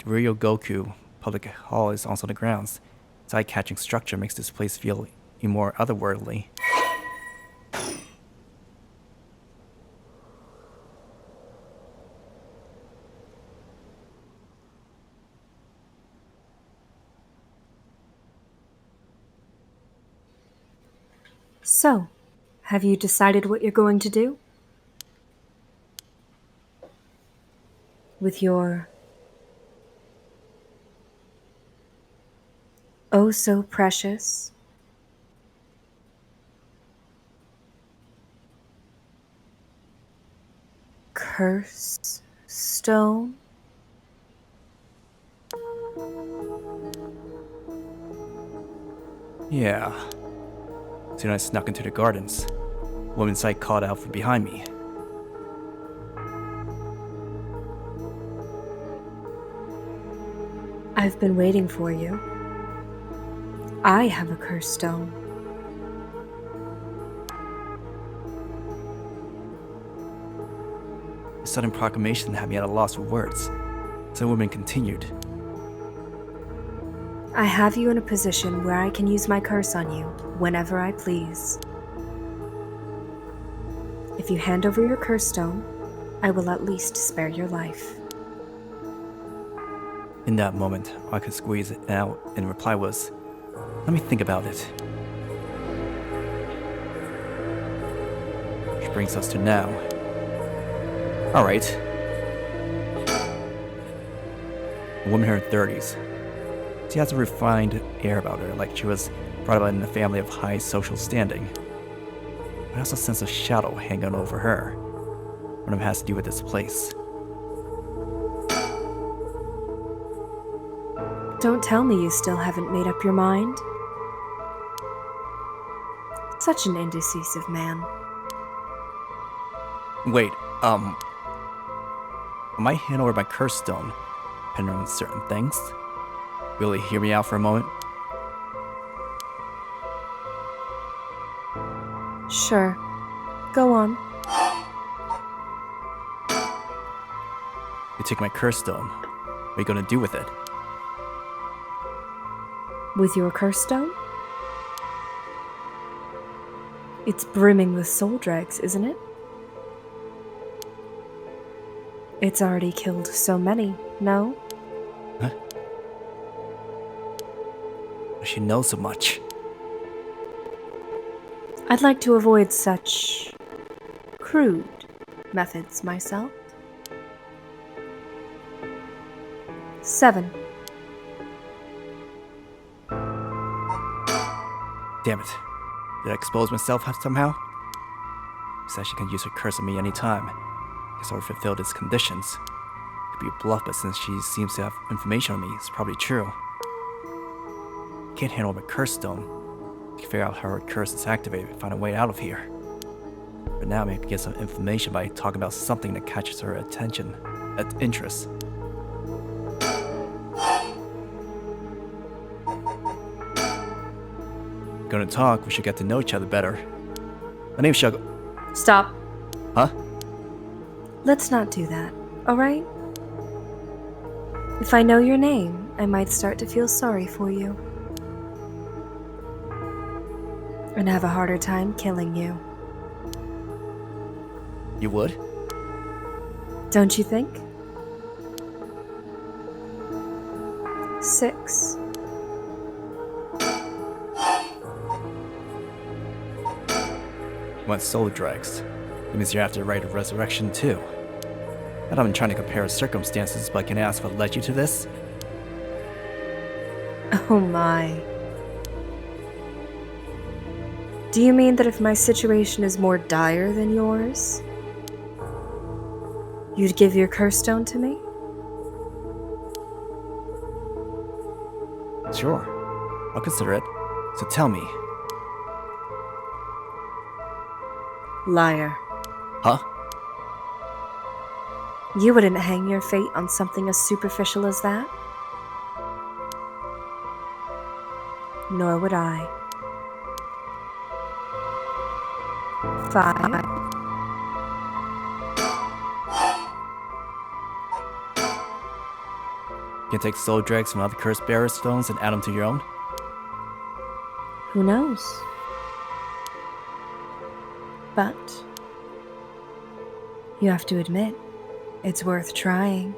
Speaker 4: The Ryogoku Public Hall is also the grounds. Its eye-catching structure makes this place feel even more otherworldly.
Speaker 11: So, have you decided what you're going to do? With your oh so precious curse stone?
Speaker 4: Yeah. Soon I snuck into the gardens. A woman's sight called out from behind me.
Speaker 11: I've been waiting for you. I have a curse stone.
Speaker 4: The sudden proclamation had me at a loss for words. So the woman continued.
Speaker 11: I have you in a position where I can use my curse on you whenever I please. If you hand over your curse stone, I will at least spare your life.
Speaker 4: In that moment, all I could squeeze it out, and the reply was, "Let me think about it." Which brings us to now. Alright. A woman in her 30s. She has a refined air about her, like she was brought up in a family of high social standing. But also a sense of shadow hanging over her. One of it has to do with this place.
Speaker 11: Don't tell me you still haven't made up your mind. Such an indecisive man.
Speaker 4: Wait, I might hand over my curse stone, depending on certain things. Will you hear me out for a moment?
Speaker 11: Sure. Go on.
Speaker 4: You take my curse stone. What are you gonna do with it?
Speaker 11: With your curse stone? It's brimming with soul dregs, isn't it? It's already killed so many, no?
Speaker 4: Huh? She knows so much.
Speaker 11: I'd like to avoid such crude methods myself. 7.
Speaker 4: Damn it. Did I expose myself somehow? She said she can use her curse on me anytime. Guess I fulfilled its conditions. Could be a bluff, but since she seems to have information on me, it's probably true. Can't handle my curse stone. To figure out how her curse is activated and find a way out of here. But now maybe I can get some information by talking about something that catches her attention, interest. Gonna talk, we should get to know each other better. My name's Shogo.
Speaker 11: Stop.
Speaker 4: Huh?
Speaker 11: Let's not do that, alright? If I know your name, I might start to feel sorry for you. And have a harder time killing you.
Speaker 4: You would?
Speaker 11: Don't you think? 6.
Speaker 4: You want soul dregs. That means you have to write a resurrection too. Not I'm trying to compare circumstances, but can I ask what led you to this?
Speaker 11: Oh my. Do you mean that if my situation is more dire than yours, you'd give your curse stone to me?
Speaker 4: Sure. I'll consider it. So tell me.
Speaker 11: Liar.
Speaker 4: Huh?
Speaker 11: You wouldn't hang your fate on something as superficial as that? Nor would I. 5.
Speaker 4: You can take soul dregs from other curse bearer stones and add them to your own?
Speaker 11: Who knows? But you have to admit, it's worth trying.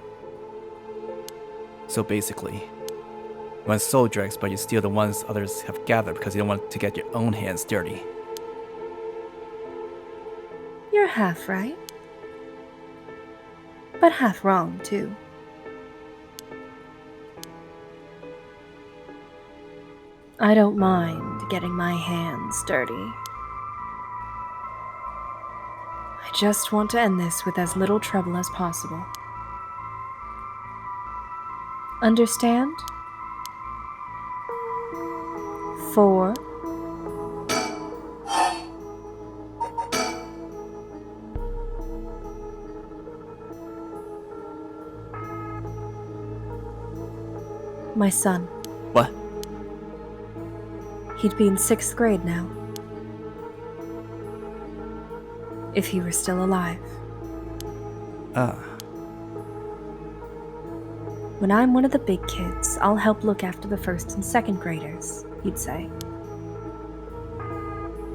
Speaker 4: So basically, you want soul dregs, but you steal the ones others have gathered because you don't want to get your own hands dirty.
Speaker 11: You're half right. But half wrong, too. I don't mind getting my hands dirty. I just want to end this with as little trouble as possible. Understand? 4. My son.
Speaker 4: What?
Speaker 11: He'd be in 6th grade now. If he were still alive. When I'm one of the big kids, I'll help look after the 1st and 2nd graders, he'd say.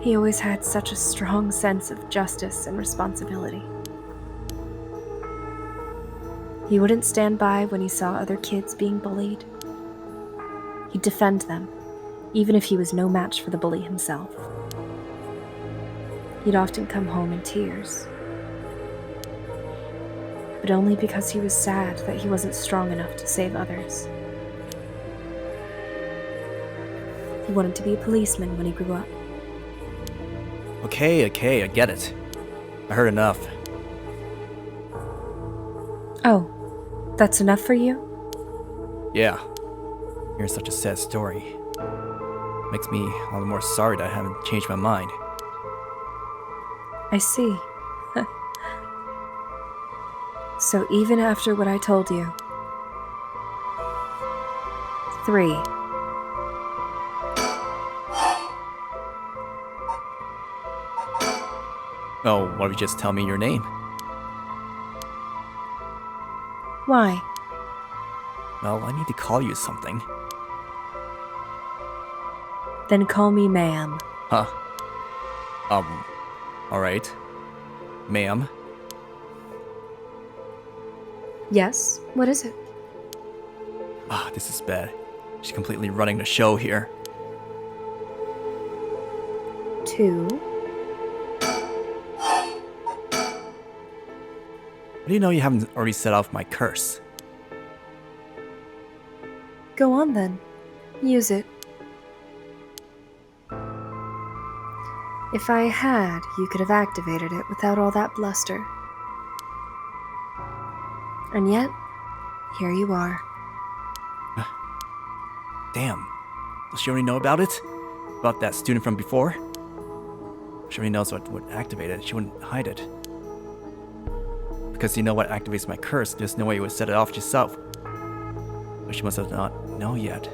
Speaker 11: He always had such a strong sense of justice and responsibility. He wouldn't stand by when he saw other kids being bullied. He'd defend them, even if he was no match for the bully himself. He'd often come home in tears. But only because he was sad that he wasn't strong enough to save others. He wanted to be a policeman when he grew up.
Speaker 4: Okay, I get it. I heard enough.
Speaker 11: Oh, that's enough for you?
Speaker 4: Yeah. Here's such a sad story. Makes me all the more sorry that I haven't changed my mind.
Speaker 11: I see. So even after what I told you. 3.
Speaker 4: Oh, why don't you just tell me your name?
Speaker 11: Why?
Speaker 4: Well, I need to call you something.
Speaker 11: Then call me ma'am.
Speaker 4: Huh. Alright. Ma'am.
Speaker 11: Yes? What is it?
Speaker 4: Ah, this is bad. She's completely running the show here.
Speaker 11: 2.
Speaker 4: How do you know you haven't already set off my curse?
Speaker 11: Go on then. Use it. If I had, you could have activated it without all that bluster. And yet, here you are.
Speaker 4: Damn. Does she already know about it? About that student from before? She already knows what would activate it. She wouldn't hide it. Because you know what activates my curse, there's no way you would set it off yourself. But she must have not know yet.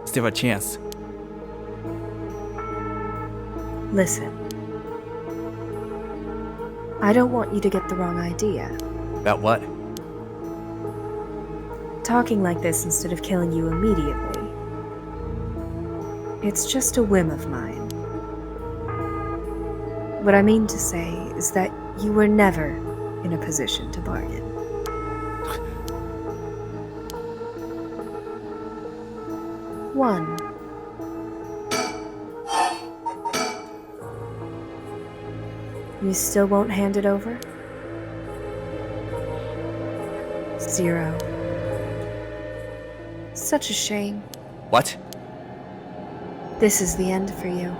Speaker 4: Still have a chance.
Speaker 11: Listen, I don't want you to get the wrong idea.
Speaker 4: About what?
Speaker 11: Talking like this instead of killing you immediately. It's just a whim of mine. What I mean to say is that you were never in a position to bargain. One. You still won't hand it over? 0. Such a shame.
Speaker 4: What?
Speaker 11: This is the end for you.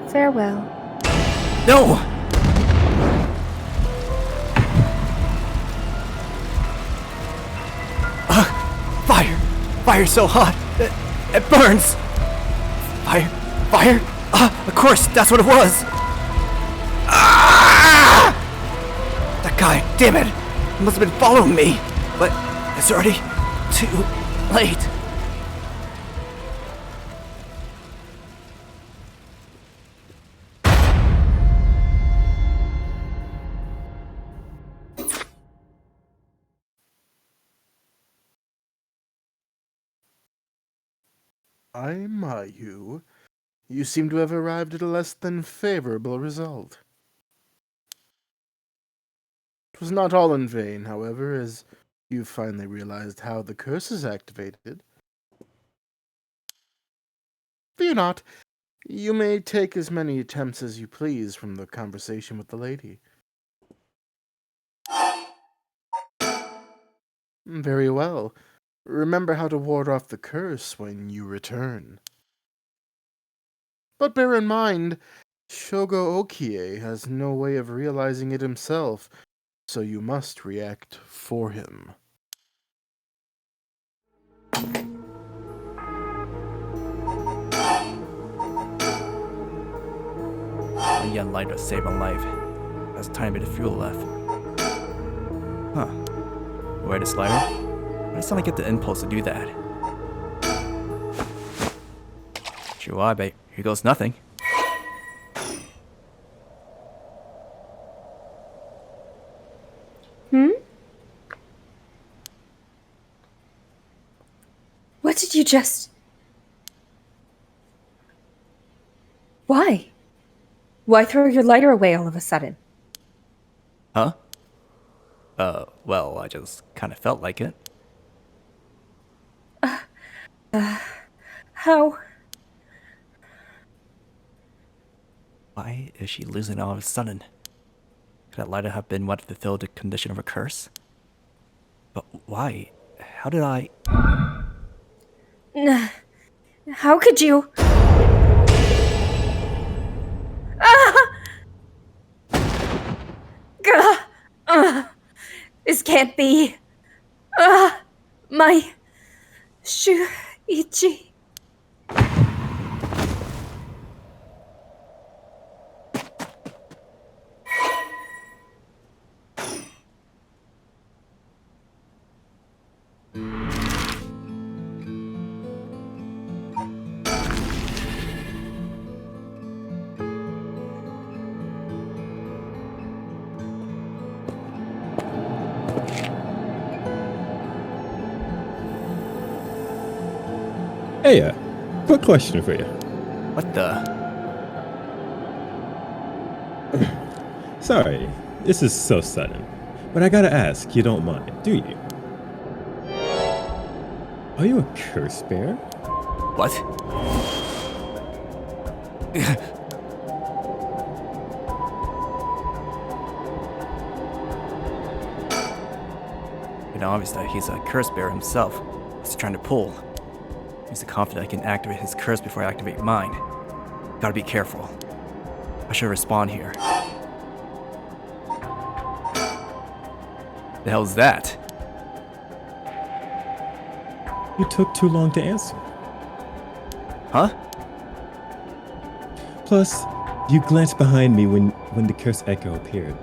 Speaker 11: Farewell.
Speaker 4: No! Fire! Fire's so hot! It burns! Fire! Fire! Of course, that's what it was! Ah! That guy, damn it! He must have been following me! But it's already too late.
Speaker 5: I Mayu. You seem to have arrived at a less than favorable result. 'Twas not all in vain, however, as you finally realized how the curse is activated. Fear not. You may take as many attempts as you please from the conversation with the lady. Very well. Remember how to ward off the curse when you return. But bear in mind, Shogo Okie has no way of realizing it himself, so you must react for him.
Speaker 4: A young lighter saved my life. Has a tiny bit of fuel left. Huh. Where this lighter? I suddenly get the impulse to do that. Sure, I bet here goes nothing.
Speaker 11: What did you just... Why? Why throw your lighter away all of a sudden?
Speaker 4: Huh? Well, I just kind of felt like it.
Speaker 11: How?
Speaker 4: Why is she losing all of a sudden? Could that lighter have been what fulfilled the condition of her curse? But why? How did I...
Speaker 11: How could you? This can't be. My Shuichi.
Speaker 2: Hey, quick question for you.
Speaker 4: What the?
Speaker 2: Sorry, this is so sudden, but I gotta ask, you don't mind, do you? Are you a curse bearer?
Speaker 4: What? You know, obviously he's a curse bearer himself. He's trying to pull. He's confident I can activate his curse before I activate mine. Gotta be careful. I should respond here. The hell's that?
Speaker 2: You took too long to answer.
Speaker 4: Huh?
Speaker 2: Plus, you glanced behind me when the curse echo appeared.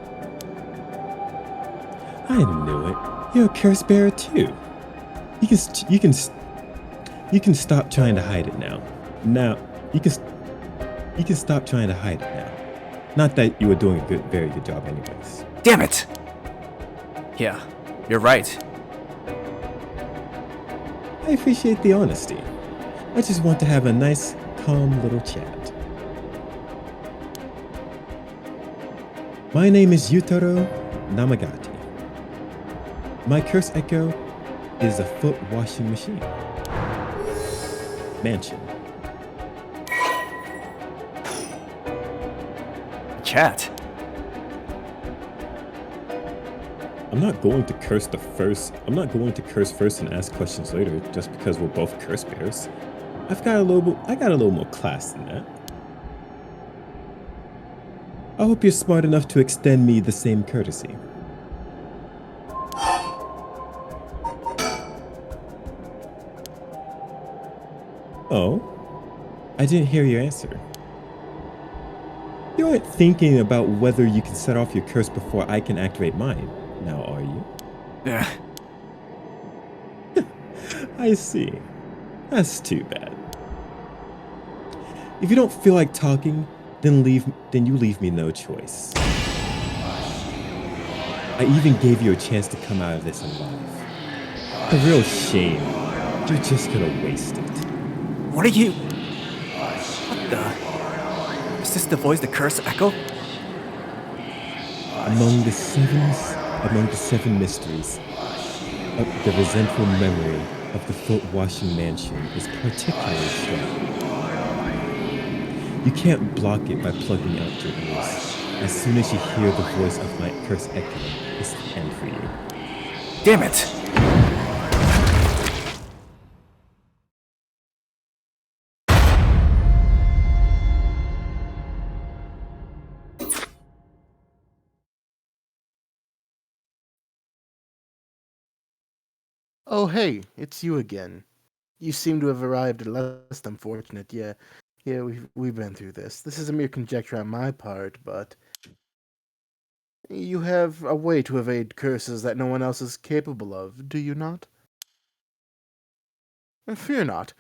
Speaker 2: I knew it. You're a curse bearer too. You can stop trying to hide it now. You can stop trying to hide it now. Not that you were doing a very good job anyways.
Speaker 4: Damn it! Yeah, you're right.
Speaker 2: I appreciate the honesty. I just want to have a nice, calm little chat. My name is Yutaro Namigaki. My curse echo is a foot washing machine. Mansion.
Speaker 4: Chat.
Speaker 2: I'm not going to curse first and ask questions later just because we're both curse bearers. I got a little more class than that. I hope you're smart enough to extend me the same courtesy. Oh, I didn't hear your answer. You aren't thinking about whether you can set off your curse before I can activate mine, now are you?
Speaker 4: Yeah.
Speaker 2: I see. That's too bad. If you don't feel like talking, then you leave me no choice. I even gave you a chance to come out of this alive. A real shame. You're just gonna waste it.
Speaker 4: What are you? What the? Is this the voice the curse echo?
Speaker 2: Among the seven mysteries, the resentful memory of the foot-washing mansion is particularly strong. You can't block it by plugging out your ears. As soon as you hear the voice of my curse echo, it's the end for you.
Speaker 4: Damn it!
Speaker 5: Oh, hey, it's you again. You seem to have arrived at less than fortunate. Yeah, we've been through this. This is a mere conjecture on my part, but you have a way to evade curses that no one else is capable of, do you not? Fear not.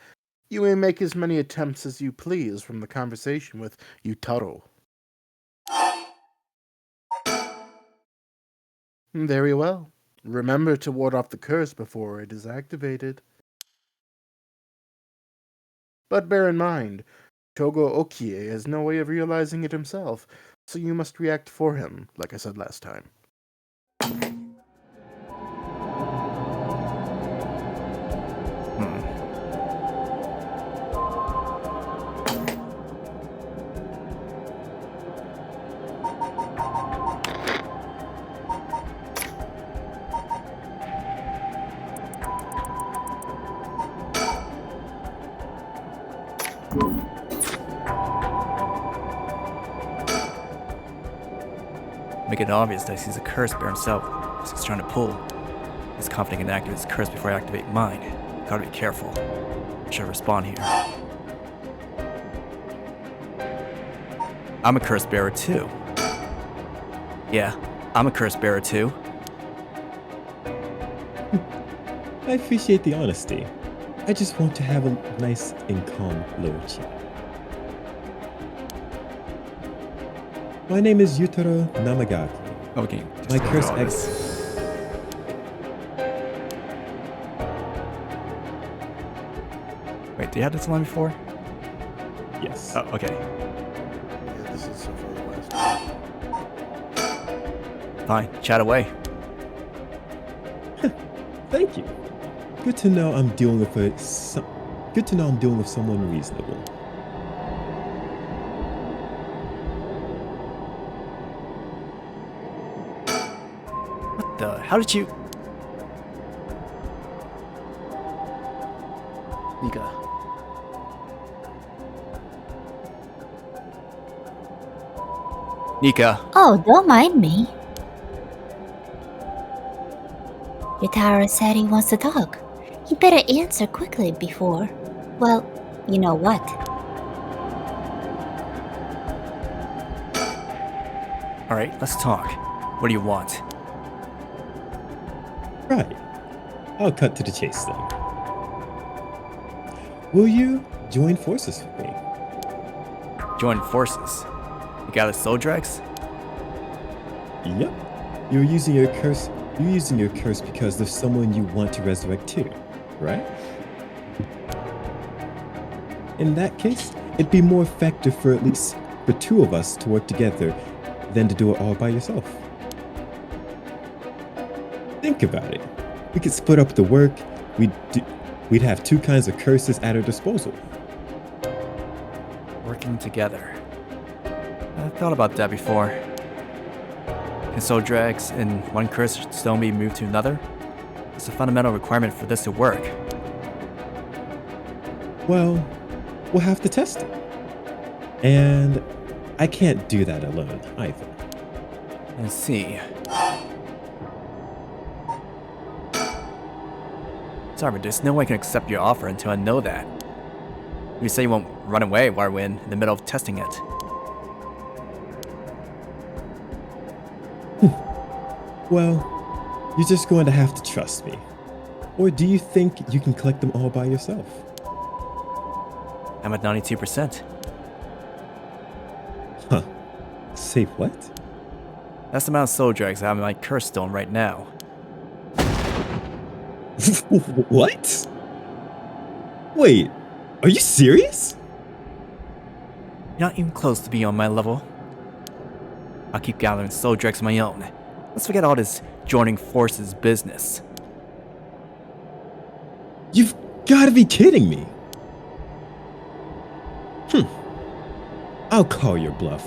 Speaker 5: You may make as many attempts as you please from the conversation with Yutaro. Very well. Remember to ward off the curse before it is activated. But bear in mind, Shogo Okie has no way of realizing it himself, so you must react for him, like I said last time.
Speaker 4: Make it obvious that he's a curse bear himself, because he's trying to pull. He's confident he can activate his curse before I activate mine. Gotta be careful. Should I respond here? I'm a curse bearer too. Yeah, I'm a curse bearer too.
Speaker 2: I appreciate the honesty. I just want to have a nice and calm little chat. My name is Yutaro Namigaki.
Speaker 4: Okay.
Speaker 2: My curse ex.
Speaker 4: Wait, do you have this line before?
Speaker 2: Yes.
Speaker 4: Oh, okay.
Speaker 5: Yeah, this is so far west.
Speaker 4: Fine, chat away.
Speaker 2: Thank you. Good to know I'm dealing with someone reasonable.
Speaker 4: How did you...
Speaker 5: Nika.
Speaker 4: Nika.
Speaker 7: Oh, don't mind me. Yutaro said he wants to talk. You better answer quickly before... Well, you know what.
Speaker 4: Alright, let's talk. What do you want?
Speaker 2: Right. I'll cut to the chase then. Will you join forces with me?
Speaker 4: join forces. You got the soul dregs?
Speaker 2: Yep. You're using your curse. You're using your curse because there's someone you want to resurrect too, right? In that case, it'd be more effective for at least for two of us to work together than to do it all by yourself. Think about it. We could split up the work. We'd have two kinds of curses at our disposal.
Speaker 4: Working together. I thought about that before. Can soul dregs in one curse stone be moved to another? It's a fundamental requirement for this to work.
Speaker 2: Well, we'll have to test it. And I can't do that alone either.
Speaker 4: Let's see. Sorry, but there's no way I can accept your offer until I know that. You say you won't run away while we're in the middle of testing it.
Speaker 2: Well, you're just going to have to trust me. Or do you think you can collect them all by yourself?
Speaker 4: I'm at 92%.
Speaker 2: Huh. Say what?
Speaker 4: That's the amount of soul dregs I have in my curse stone right now.
Speaker 2: What? Wait, are you serious?
Speaker 4: You're not even close to being on my level. I'll keep gathering soul dregs of my own. Let's forget all this joining forces business.
Speaker 2: You've gotta be kidding me. I'll call your bluff.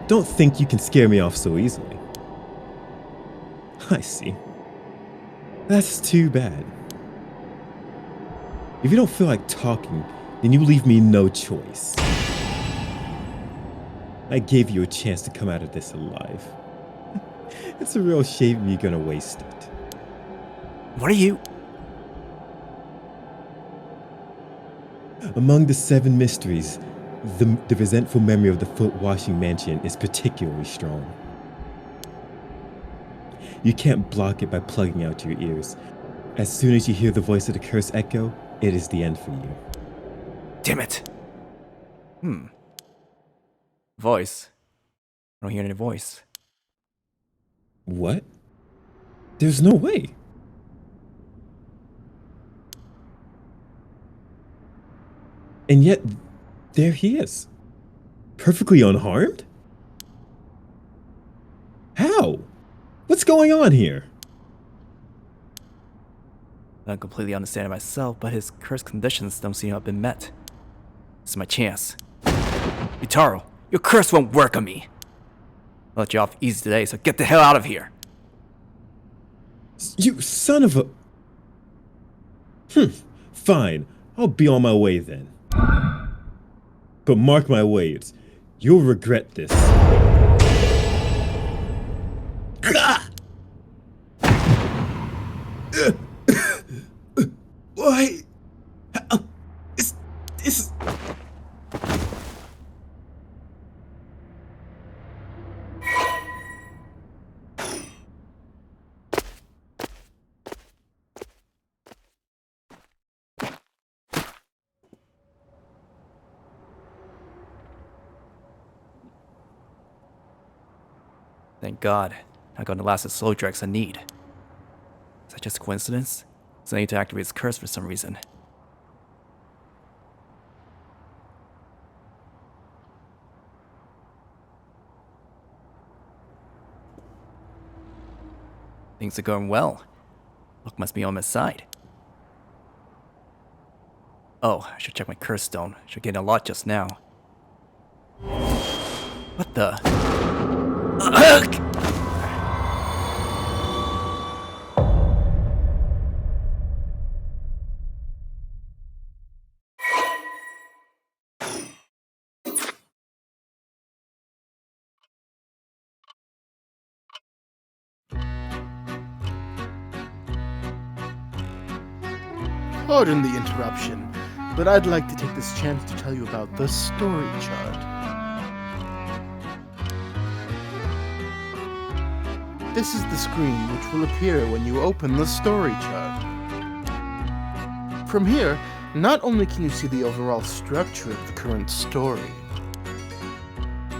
Speaker 2: Don't think you can scare me off so easily. I see. That's too bad. If you don't feel like talking, then you leave me no choice. I gave you a chance to come out of this alive. It's a real shame you're gonna waste it.
Speaker 4: What are you?
Speaker 2: Among the 7 mysteries, the resentful memory of the foot-washing mansion is particularly strong. You can't block it by plugging out your ears. As soon as you hear the voice of the curse echo, it is the end for you.
Speaker 4: Damn it! Voice. I don't hear any voice.
Speaker 2: What? There's no way. And yet, there he is. Perfectly unharmed? How? What's going on here?
Speaker 4: I don't completely understand it myself, but his curse conditions don't seem to have been met. This is my chance. Utaro, your curse won't work on me. I'll let you off easy today, so get the hell out of here.
Speaker 2: You son of a... Fine. I'll be on my way then. But mark my words, you'll regret this. Why? It's...
Speaker 4: Thank God. I got the last of the slow dregs I need. Is that just a coincidence? So I need to activate his curse for some reason. Things are going well. Luck must be on my side. Oh, I should check my curse stone. Should get a lot just now. What the?
Speaker 5: Pardon the interruption, but I'd like to take this chance to tell you about the story chart. This is the screen which will appear when you open the story chart. From here, not only can you see the overall structure of the current story,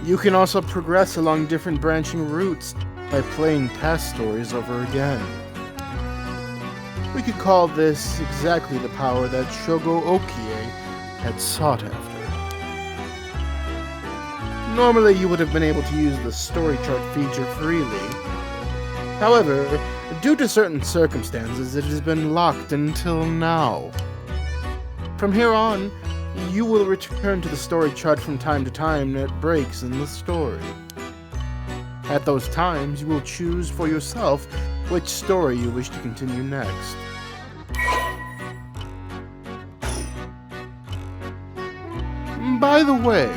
Speaker 5: You can also progress along different branching routes by playing past stories over again. We could call this exactly the power that Shogo Okie had sought after. Normally, you would have been able to use the story chart feature freely. However, due to certain circumstances, it has been locked until now. From here on, you will return to the story chart from time to time at breaks in the story. At those times, you will choose for yourself which story you wish to continue next. By the way,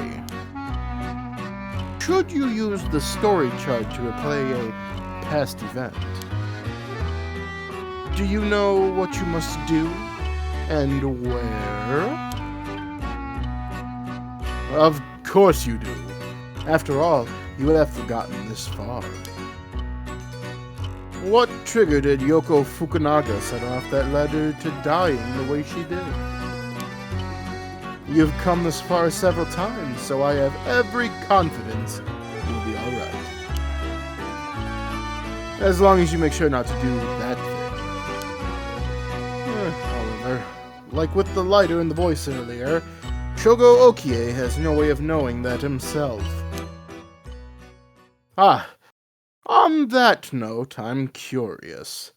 Speaker 5: should you use the story chart to replay a past event, do you know what you must do and where? Of course you do. After all, you would have forgotten this far. What trigger did Yoko Fukunaga set off that led her to dying the way she did? You've come this far several times, so I have every confidence you'll be alright. As long as you make sure not to do that thing. However, like with the lighter in the voice earlier, Shogo Okie has no way of knowing that himself. On that note, I'm curious.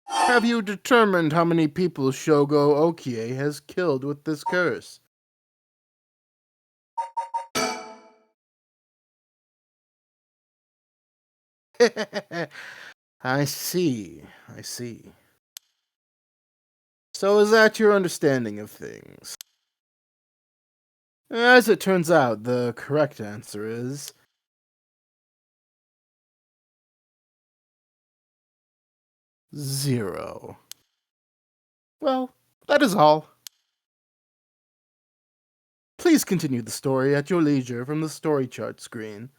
Speaker 5: Have you determined how many people Shogo Okie has killed with this curse? I see. So is that your understanding of things? As it turns out, the correct answer is 0. Well, that is all. Please continue the story at your leisure from the story chart screen.